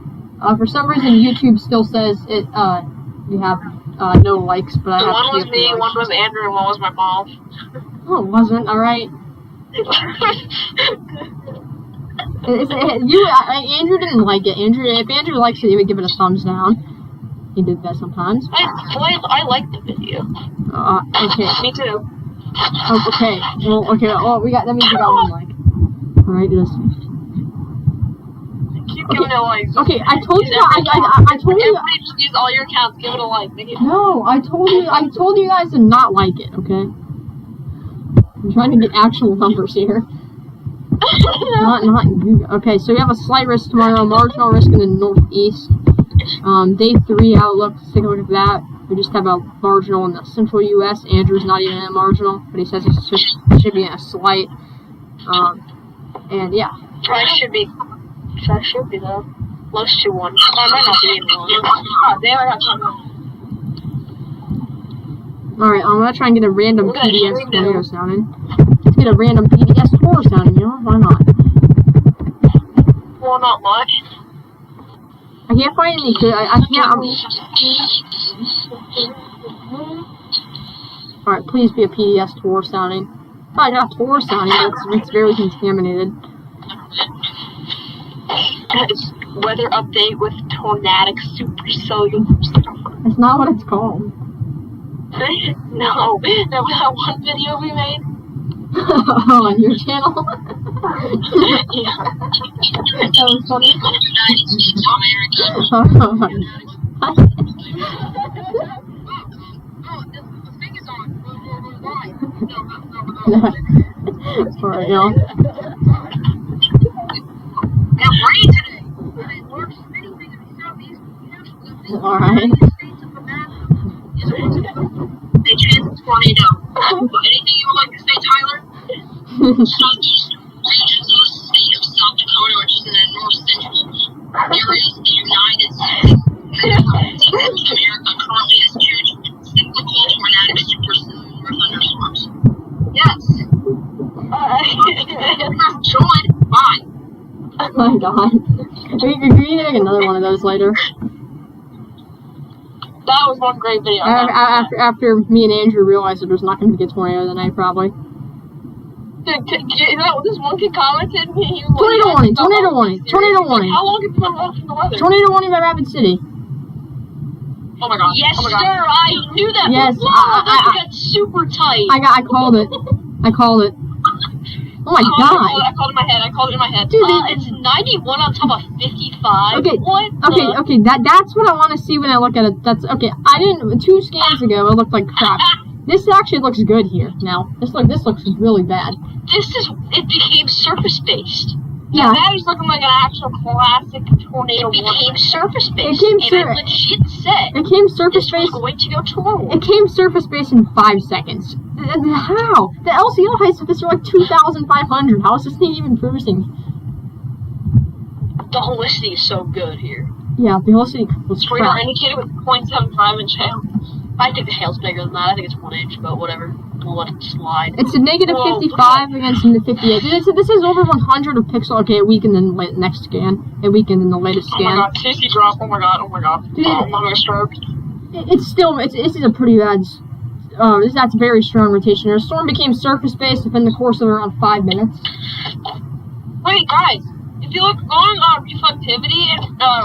For some reason, YouTube still says it. You have no likes, but I have. One was me, one was Andrew, and one was my mom. Oh, it wasn't. All right. Andrew didn't like it. If Andrew likes it, he would give it a thumbs down. He did that sometimes. I like the video. Okay. Me too. Oh, okay. Well, okay. Well, that means we got 1 like. All right, just. Keep giving it a like. Okay, I told you. I told you. Everybody just use all your accounts. Give it a like. Make it. No, I told you guys to not like it. Okay. I'm trying to get actual numbers here. not you. Okay, so we have a slight risk tomorrow, marginal risk in the northeast. Day 3 outlook. Let's take a look at that. We just have a marginal in the central U.S. Andrew's not even a marginal, but he says it should be a slight. And yeah. I should be though. Close to 1. I might not be even 1. Oh, damn, I got time. Alright, I'm gonna try and get a random Okay, PDS sure tornado sounding. Let's get a random PDS tour sounding, you know? Why not? Well, not much. I can't find any good. I can't. Alright, please be a PDS tour sounding. Probably not tour sounding, but it's very contaminated. Weather update with tornadic supercellular storm. That's not what it's called. No, remember that one video we made? Oh, on your channel? Yeah. That was funny. United States of America. Alright, y'all. Alright. They chance a tornado. Anything you would like to say, Tyler? Southeastern regions of the state of South Dakota, which is in the north central areas of the United States of America, currently has huge cyclical tornadic supercellular thunderstorms. Yes. Join. Bye. Oh my god. Can you make another one of those later? That was one great video. After me and Andrew realized that there's not going to be a tornado tonight, probably. This one kid commented. He was Tornado warning! Tornado warning! Tornado warning! How long have you been watching the weather? Tornado warning by Rapid City. Oh my god. Yes, oh my sir. god. I knew that. Yes, Wow, that got super tight. I called it. I called it. Oh my god. I called it in my head. I called it in my head. Dude, It's 91 on top of 55. Okay, What? okay, that's what I want to see when I look at it. That's okay. I didn't 2 scans ago. It looked like crap. This actually looks good here now. This looks really bad. It became surface based. Yeah. That is looking like an actual classic tornado. It became surface based. It came and I legit said It came surface this was based. going to go tomorrow. It came surface based in 5 seconds. How? The LCL heights of this are like 2,500. How is this thing even cruising? The holicity is so good here. Yeah, the holicity was Radar crap. indicated with 0.75 inch hail. I think the hail's bigger than that. I think it's 1 inch, but whatever. We'll let it slide. It's a negative Whoa. 55 against the 58. This is over 100 of pixel. Okay, a weakened in the next scan. A weakened in the latest Oh my scan. god, CC drop. Oh my god, oh my god. Dude. Oh, I'm gonna stroke. It's still, this is a pretty bad, that's very strong rotation. The storm became surface-based within the course of around 5 minutes. Wait, guys. If you look on reflectivity,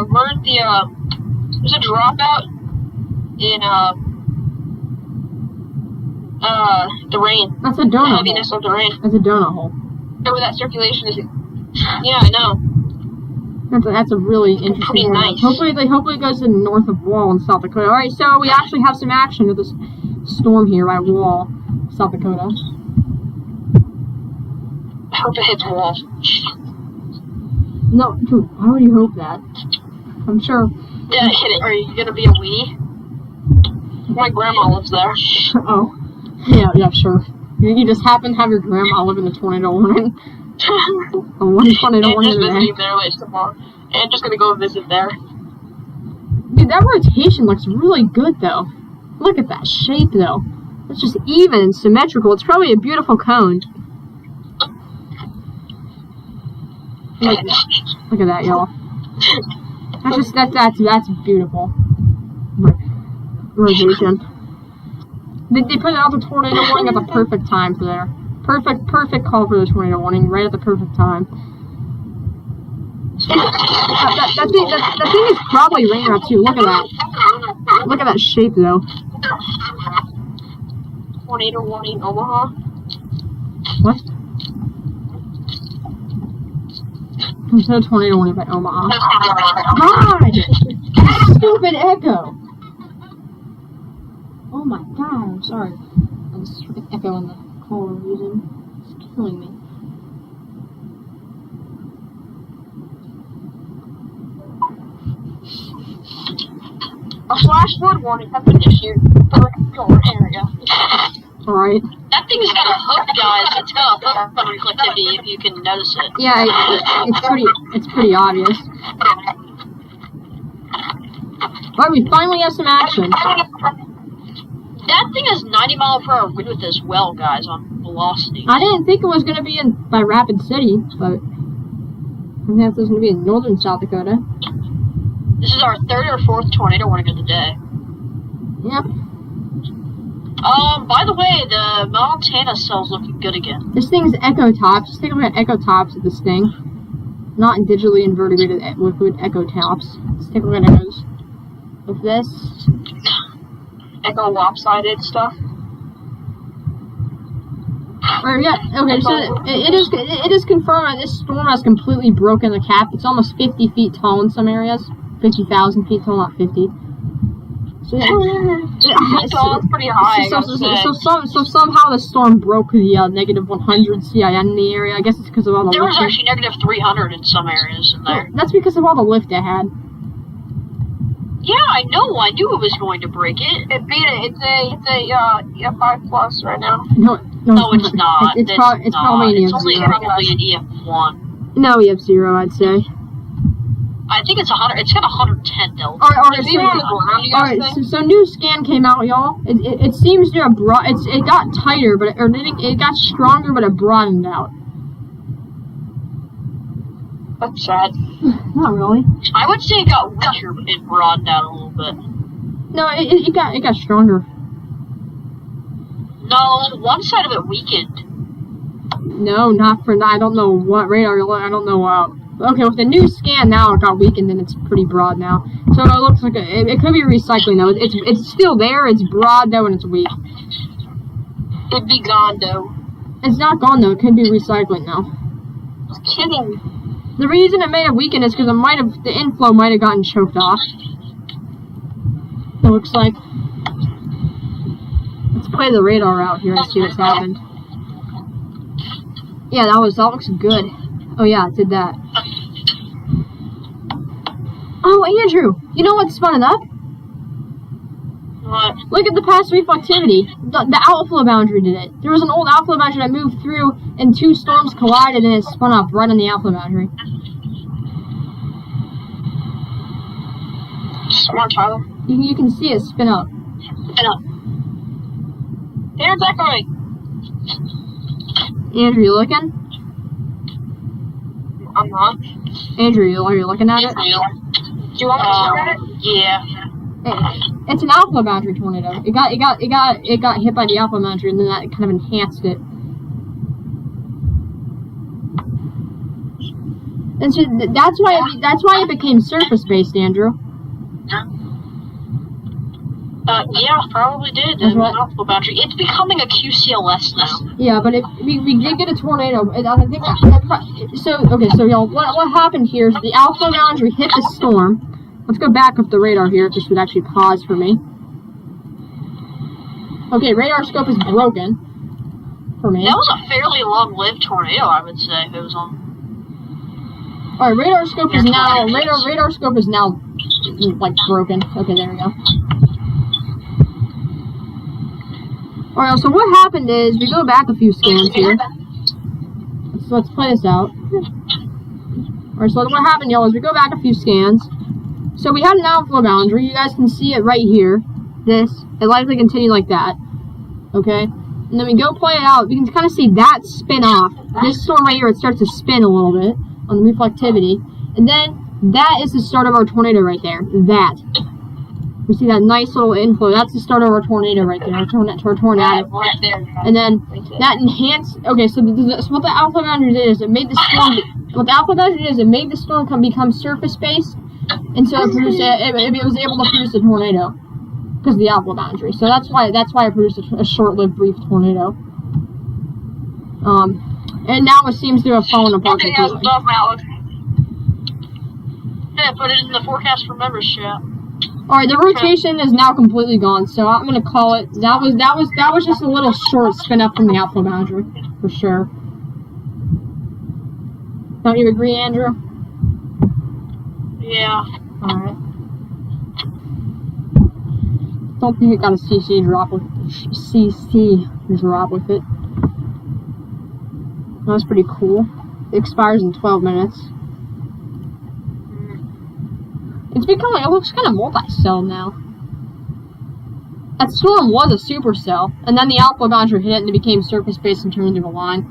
where there's a dropout in, the rain. That's a The donut hole. heaviness of the rain. That's a donut hole. Where that circulation is. Yeah, I know. That's a really interesting Pretty area. nice. Hopefully it goes to the north of Wall in South Dakota. Alright, so we actually have some action with this storm here by Wall, South Dakota. I hope it hits walls. No, dude, why would you hope that? I'm sure. Yeah, hit it. Are you gonna be a weenie? My grandma lives there. Oh. Yeah, sure. You just happen to have your grandma live in the tornado warning. A one tornado And warning just today. visiting there later tomorrow. And just gonna go visit there. Dude, that rotation looks really good, though. Look at that shape, though. It's just even and symmetrical. It's probably a beautiful cone. Look at that, y'all. That's beautiful. Rotation. They put out the tornado warning at the perfect time for there. Perfect call for the tornado warning, right at the perfect time. That thing is probably rain route too. Look at that. Look at that shape though. Tornado warning Omaha. What? Instead of tornado warning by Omaha. God! Stupid echo! Oh my god, I'm sorry. This freaking echo in the call we're using. It's killing me. A flash flood warning has been issued for the Gilmer area. Alright. That thing's got a hook, guys. It's got a hook on reflectivity, if you can notice it. Yeah, it's pretty obvious. Alright, we finally have some action. That thing has 90 mile per hour wind with as well, guys, on velocity. I didn't think it was going to be by Rapid City, but I think it was going to be in northern South Dakota. This is our 3rd or 4th tornado warning of the day. Yep. By the way, the Montana cell's looking good again. This thing's Echo Tops. Just take a look at Echo Tops at this thing. not digitally invertebrated with echo taps. Let's take a look at echoes. With this. Echo lopsided stuff. Okay, so it is confirmed that this storm has completely broken the cap. It's almost 50 feet tall in some areas. 50,000 feet tall, not 50. So, It's pretty high. So somehow the storm broke the negative 100 CIN in the area. I guess it's because of all the There was lifting. actually negative 300 in some areas in there. That's because of all the lift it had. Yeah, I know. I knew it was going to break it. It beat it. It's a EF5 plus right now. No, It's not. It's probably an It's EF0. only probably an EF1. No, EF0, I'd say. I think it's 100. It's got 110 delta. Alright, Is it on the ground, you guys think? so new scan came out, y'all. It seems to have it got tighter, but it got stronger, but it broadened out. That's sad. Not really. I would say it got weaker and broadened out a little bit. No, it got stronger. No, one side of it weakened. No, not for. I don't know what radar. I don't know. Okay, with the new scan now, it got weakened and it's pretty broad now. So it looks like it could be recycling though. It's still there. It's broad though, and it's weak. It'd be gone though. It's not gone though. It could be recycling now. Just kidding. The reason it may have weakened is because the inflow might have gotten choked off. It looks like. Let's play the radar out here and see what's happened. Yeah, that looks good. Oh yeah, it did that. Oh, Andrew, you know what's spun it up? What? Look at the past reflectivity. The outflow boundary did it. There was an old outflow boundary that moved through, and two storms collided, and it spun up right on the outflow boundary. Smart, Tyler. You can see it spin up. Here's echoing. Andrew, you looking? I'm not. Andrew, are you looking at it? Do you want me to look at it? Yeah. It's an outflow boundary tornado. It got hit by the outflow boundary, and then that kind of enhanced it. And so that's why it became surface based, Andrew. Yeah, probably did. That's And what- outflow boundary. It's becoming a QCLS now. Yeah, but if we did get a tornado, and I think so y'all, what happened here is the outflow boundary hit the storm. Let's go back up the radar here. If this would actually pause for me. Okay, radar scope is broken for me. That was a fairly long-lived tornado, I would say. If it was on. All right, radar scope is now like broken. Okay, there we go. All right, so what happened is we go back a few scans here. So let's play this out. All right, so what happened, y'all, is we go back a few scans. So we had an outflow boundary. You guys can see it right here. It likely continued like that. Okay, and then we go play it out. We can kind of see that spin off. This storm right here, it starts to spin a little bit on the reflectivity, and then that is the start of our tornado right there. That we see that nice little inflow. That's the start of our tornado right there. Our tornado. Right there. And then that enhanced. Okay, so what the outflow boundary did is it made the storm. What the outflow boundary did is it made the storm become surface based, and so it produced. It was able to produce a tornado because of the outflow boundary. So that's why it produced a short-lived, brief tornado. And now it seems to have fallen apart Okay, how's completely. above Malik? Yeah, put it in the forecast for members chat. All right, the rotation is now completely gone, so I'm gonna call it. That was just a little short spin up from the outflow boundary, for sure. Don't you agree, Andrew? Yeah. All right. Don't think it got a CC drop with it. That was pretty cool. It expires in 12 minutes. It's becoming. It looks kind of multi-cell now. That storm was a supercell, and then the outflow boundary hit it, and it became surface-based and turned into a line.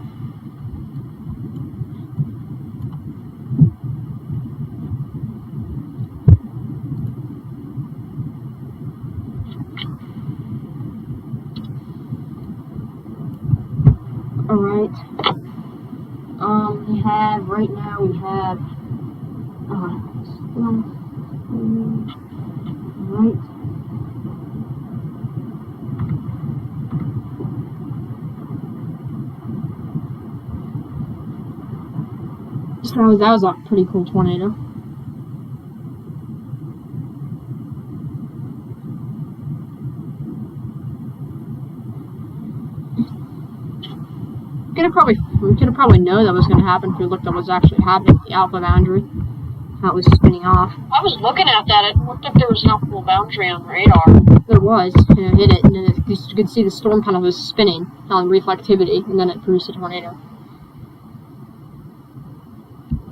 All right. We have Right. So that was a pretty cool tornado. We could have probably known that was going to happen if we looked at what was actually happening at the alpha boundary. How it was spinning off. I was looking at that. It looked like there was an alpha boundary on the radar. There was. And it hit it, and then you could see the storm kind of was spinning on reflectivity, and then it produced a tornado.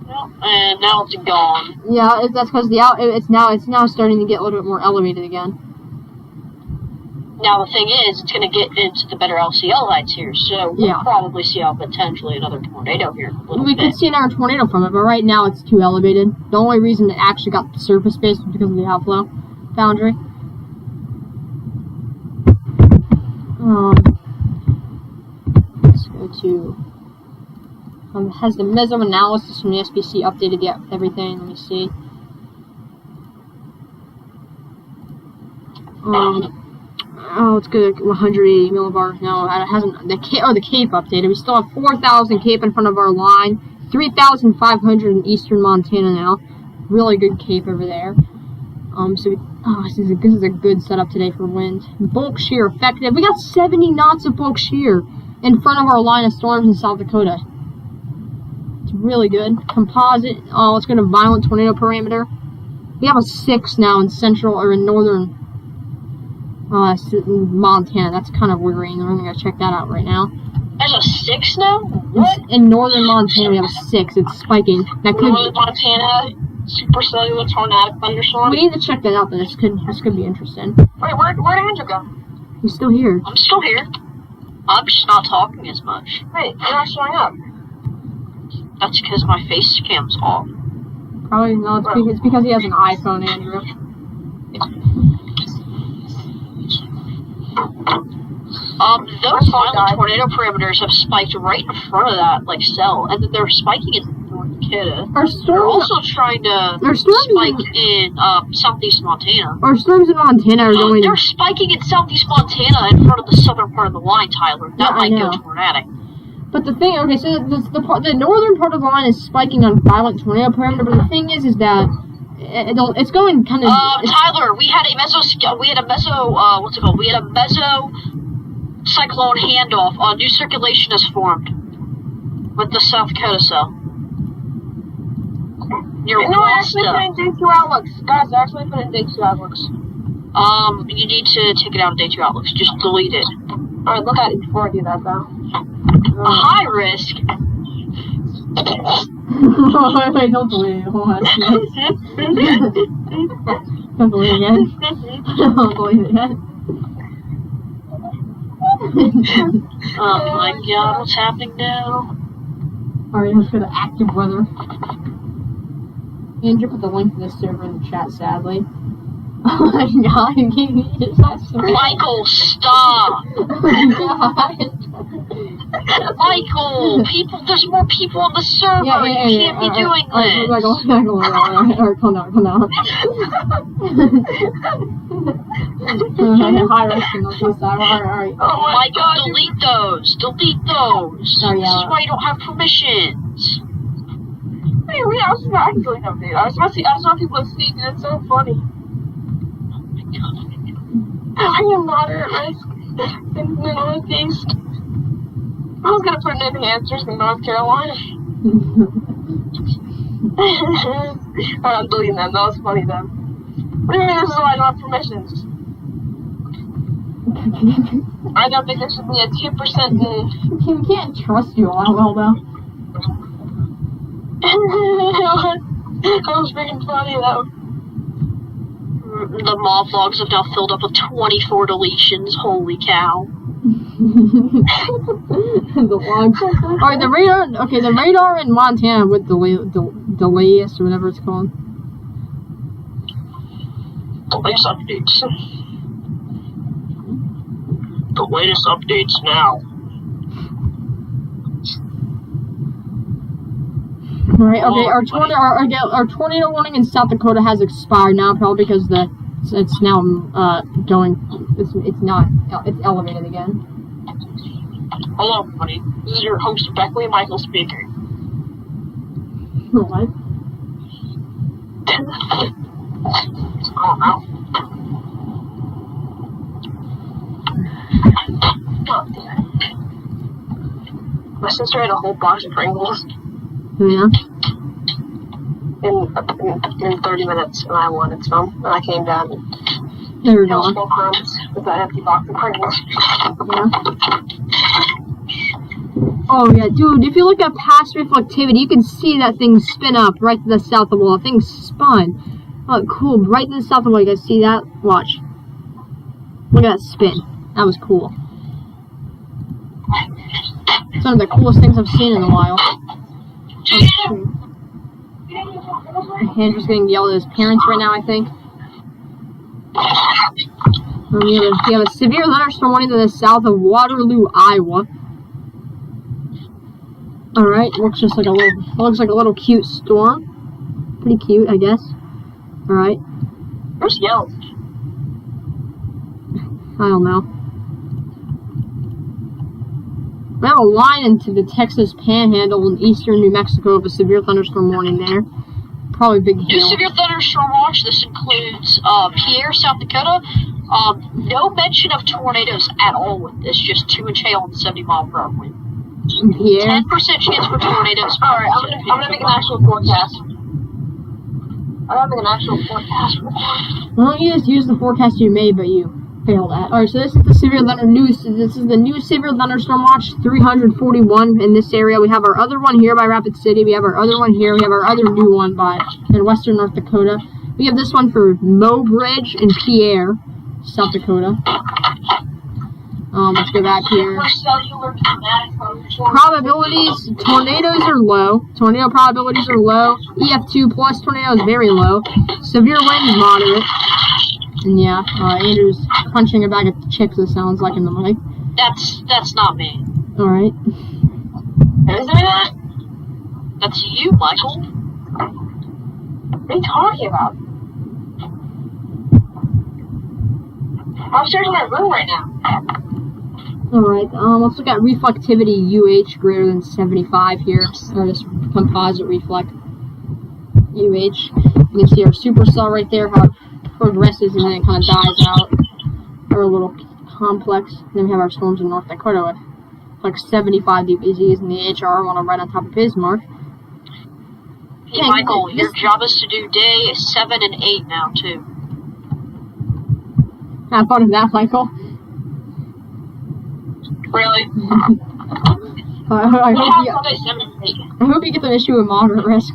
Well, and now it's gone. Yeah, that's because it's now starting to get a little bit more elevated again. Now the thing is, it's going to get into the better LCL lights here, so we'll probably see potentially another tornado here in a little bit. We could see another tornado from it, but right now it's too elevated. The only reason it actually got the surface space was because of the outflow boundary. Let's go to has the meso analysis from the SPC updated everything? Let me see. Oh, it's good. 180 millibars. No, it hasn't. The Cape updated. We still have 4,000 Cape in front of our line. 3,500 in eastern Montana now. Really good Cape over there. This is a good setup today for wind. Bulk shear effective. We got 70 knots of bulk shear in front of our line of storms in South Dakota. It's really good. Composite. Oh, let's go to violent tornado parameter. We have a 6 now in central or in northern Montana. That's kind of worrying. We're gonna check that out right now. There's a 6 now? What? In northern Montana, we have a 6. It's spiking. That could Northern Montana, supercellular tornadic thunderstorm. We need to check that out. This could be interesting. Wait, where'd Andrew go? He's still here. I'm still here. I'm just not talking as much. Wait, you're not showing up. That's because my face cam's off. Probably no. It's because he has an iPhone, Andrew. Those violent tornado parameters have spiked right in front of that, cell, and then they're spiking in North Dakota. They're also trying to spike in southeast Montana. Our storms in Montana are going. They're spiking in southeast Montana in front of the southern part of the line, Tyler. That might go tornadic. But the thing, okay, so the northern part of the line is spiking on violent tornado parameter. But the thing is that it's going kind of. Tyler, we had a meso cyclone handoff. New circulation has formed with the South Dakota cell. I actually put in day 2 outlooks. Guys, I actually put in day 2 outlooks. You need to take it out of day 2 outlooks. Just delete it. Alright, look at it before I do that, though. A high risk. Wait, don't delete it. Hold on. Don't delete it again. Don't delete it again. Oh my god, what's happening now? Alright, let's go to active weather. Andrew put the link to this server in the chat, sadly. Oh my god, Michael, stop! Oh my god. Michael, there's more people on the server. You can't be doing this. Alright, calm down. High risk and no side. Alright. Oh my god, delete those. Oh, yeah. This is why you don't have permissions. Hey, I was not actually updated. I just want people to see, and it's so funny. I am moderate risk in the Northeast. I was gonna put in enhancers in North Carolina. I'm deleting them. That was funny, though. What do you mean this is why I don't have permissions? I don't think there should be a 2% We can't trust you all that well, though. That was freaking funny, though. The mob logs have now filled up with 24 deletions. Holy cow. The logs. Alright, the radar. Okay, the radar in Montana with the delays or whatever it's called. The latest updates. The latest updates now. Right. Okay. Our tornado warning in South Dakota has expired now, probably because it's now it's elevated again. Hello, everybody. This is your host, Beckley Michael speaking. What? It's calm out. God damn it. My sister had a whole box of Pringles Yeah. in 30 minutes, and I wanted some. And I came down and There we held go. 4 crumbs with that empty box of Pringles. Yeah. Oh yeah, dude! If you look at past reflectivity, you can see that thing spin up right to the south of the wall. That thing spun. Oh, cool! Right to the south of the wall. You guys see that? Watch. Look at that spin. That was cool. It's one of the coolest things I've seen in a while. Andrew's getting yelled at his parents right now, I think. We have a severe thunderstorm warning to the south of Waterloo, Iowa. Alright, looks like a little cute storm. Pretty cute, I guess. Alright. Where's Yelp? I don't know. We have a line into the Texas Panhandle in eastern New Mexico with a severe thunderstorm warning there. Probably big New hail. severe thunderstorm watch. This includes Pierre, South Dakota. No mention of tornadoes at all with this. Just 2-inch hail and 70-mile-per-hour wind. Pierre. 10% chance for tornadoes. Alright, I'm gonna make an actual forecast. I'm gonna make an actual forecast. Why don't you just use the forecast you made, but you failed at? Alright, so this is the severe thunder news. This is the new severe thunderstorm watch 341 in this area. We have our other one here by Rapid City. We have our other one here. We have our other new one in western North Dakota. We have this one for Mobridge and Pierre, South Dakota. Let's go back here. Probabilities, tornadoes are low. Tornado probabilities are low. EF2 plus tornado is very low. Severe wind is moderate. And yeah, Andrew's crunching a bag of chips, it sounds like, in the mic. That's not me. Alright. Who's doing that? That's you, Michael. What are you talking about? I'm upstairs in my room right now. Alright, let's look at reflectivity UH greater than 75 here. Or this composite reflect UH. You can see our supercell right there, how it progresses and then it kind of dies out. Our little complex. Then we have our storms in North Dakota with like 75 dBZs, and the HR one right on top of his mark. Hey, Michael, your job is to do day 7 and 8 now, too. Have fun with that, Michael. Really? I hope you get the issue with moderate risk.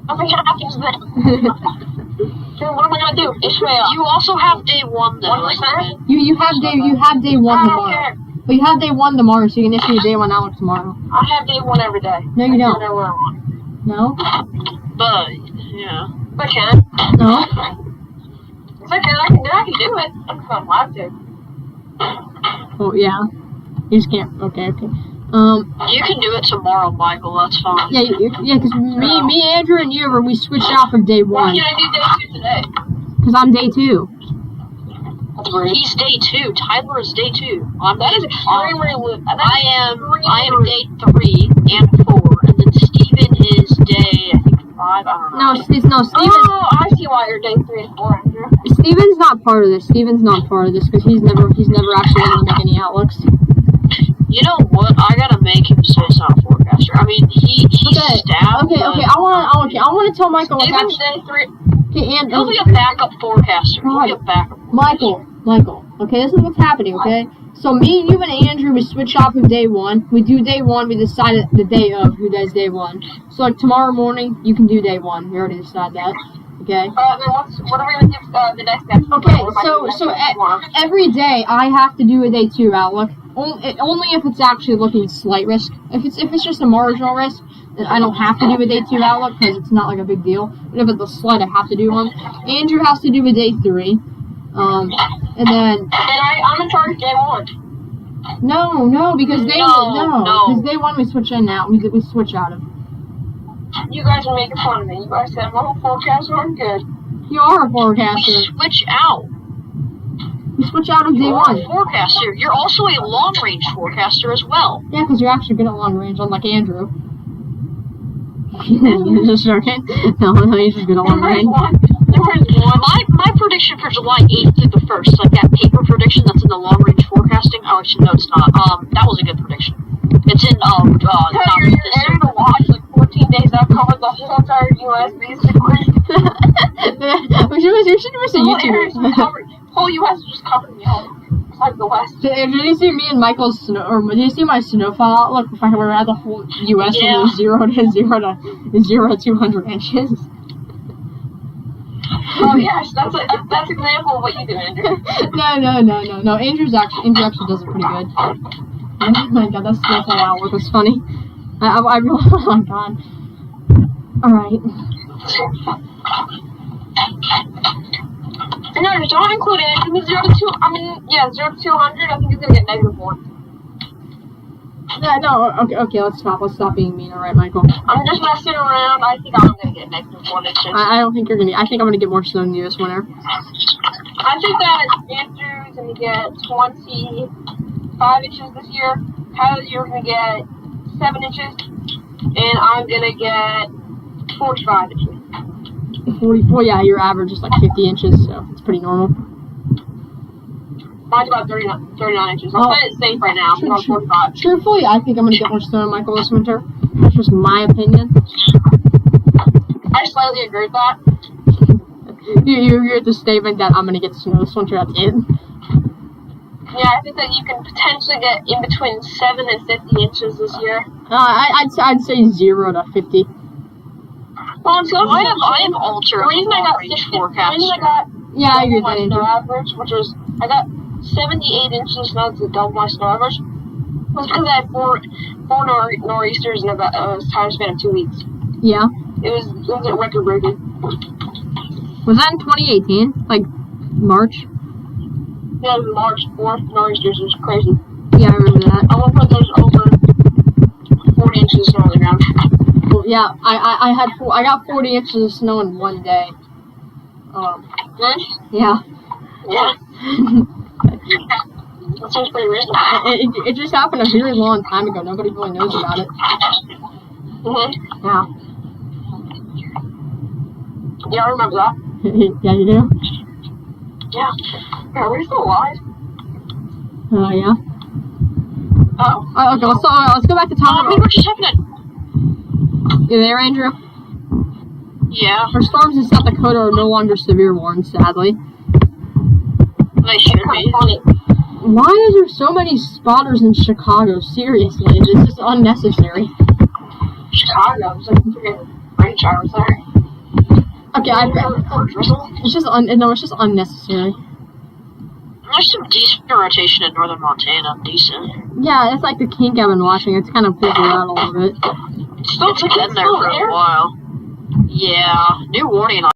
Nothing happens then. Dude, what am I gonna do? Ishmael. You also have day 1, though. 1%? You have day 1 I don't tomorrow. care. But you have day 1 tomorrow, so you can issue day 1 Alex tomorrow. I have day 1 every day. No, you don't. I do whatever I want. No? But, yeah. If I can. No? If I can do it. I'm just not allowed to. Oh, yeah. You just can't. Okay. You can do it tomorrow, Michael. That's fine. Yeah, because me, Andrew, and you, we switched out for day 1. Why can't I do day 2 today? Because I'm day 2. That's rude. He's day 2. Tyler is day 2. That is extremely rude. I am day 3 and 4, and then Steven is day, I think, 5. I don't know. Steven. Oh, I see why you're day 3 and 4, Andrew. Steven's not part of this. Steven's not part of this because he's never actually able to make any outlooks. You know what? I gotta make him say it's not a forecaster. I mean, he's staff. Okay. I want to tell Michael what's Steven's actually. day 3. Okay, and He'll be a backup forecaster. He'll be a backup forecaster. Michael. Okay, this is what's happening. Okay, so me, you, and Andrew, we switch off of day 1. We do day 1. We decide the day of who does day 1. So like tomorrow morning, you can do day 1. We already decided that. Okay. Then what are we gonna do the next step? Okay, so every day I have to do a day 2 outlook. Only if it's actually looking slight risk. If it's just a marginal risk, then I don't have to do a day 2 outlook because it's not like a big deal. But if it's a slight, I have to do one. Andrew has to do a day 3. And then I'm in charge of day 1. no, because day No. because day 1 we switch in now. We switch out of. You guys are making fun of me. You guys said my whole forecasts aren't good. You are a We forecaster. switch out. You switch out of day You're one. a forecaster. You're also a long-range forecaster as well. Yeah, because you're actually good at long range, unlike Andrew. You're just joking. No, he's just good at long range. My prediction for July 8th through the 1st, like that paper prediction that's in the long-range forecasting. Oh, actually, no, it's not. That was a good prediction. It's in You're area to watch like 14 days. I've covered the whole entire U.S. basically. we should miss a Whole area's YouTube. covered. Whole U.S. is just covered me all. Like the West. Did you see me and Michael's snow, or did you see my snowfall outlook? The fact that we're at the whole U.S. Yeah. from 0 to 200 inches. Oh yes, that's an example of what you do, Andrew. No. Andrew actually does it pretty good. Oh my god, that snowfall outlook was funny. I really, oh my god. Alright. No, don't include it. I mean, 0 to 200. I think he's gonna get -1. No, okay, let's stop being mean, alright, Michael. I'm just messing around. I think I'm gonna get -1 inches. I don't think you're gonna, I think I'm gonna get more snow than you this winter. I think that Andrew's gonna get 25 inches this year. Tyler, you're gonna get 7 inches. And I'm gonna get 45 inches. 44, yeah, your average is like 50 inches, so it's pretty normal. Mine's about 39 inches. I'm playing it safe right now. I'm going 45. Truthfully, I think I'm gonna get more snow than Michael this winter. That's just my opinion. I slightly agree with that. You're at the statement that I'm gonna get snow this winter, that's it. Yeah, I think that you can potentially get in between 7 and 50 inches this year. I'd say 0 to 50. Well, so I have Alter The reason I got long-range 60, the reason I forecaster. got Yeah, I agree double with that, my snow Andrew. average, which was I got 78 inches of snow to double my snow average, was because I had four nor'easters in about a time span of 2 weeks. Yeah. It was a record breaking. Was that in 2018? Like, March? Yeah, it was March 4th nor'easters. It was crazy. Yeah, I remember that. I went for those over 40 inches of snow on the ground. Well, yeah, I got 40 inches of snow in one day. Yeah. Yeah. That sounds pretty reasonable. It just happened a very long time ago. Nobody really knows about it. Yeah. Yeah, I remember that. Yeah, you do? Yeah. Yeah, we're still alive. Oh, yeah. Oh. Okay, let's go back to talking What just happened? You there, Andrew? Yeah, Our storms in South Dakota are no longer severe ones, sadly. they should Kind be. of funny. Why is there so many spotters in Chicago? Seriously, this is unnecessary. Chicago. It's like freaking rain showers there. Okay, it's just it's just unnecessary. There's some decent rotation in northern Montana. Decent. Yeah, it's like the kink I've been watching. It's kind of fizzled out a little bit. It's been there for a while. Yeah, new warning on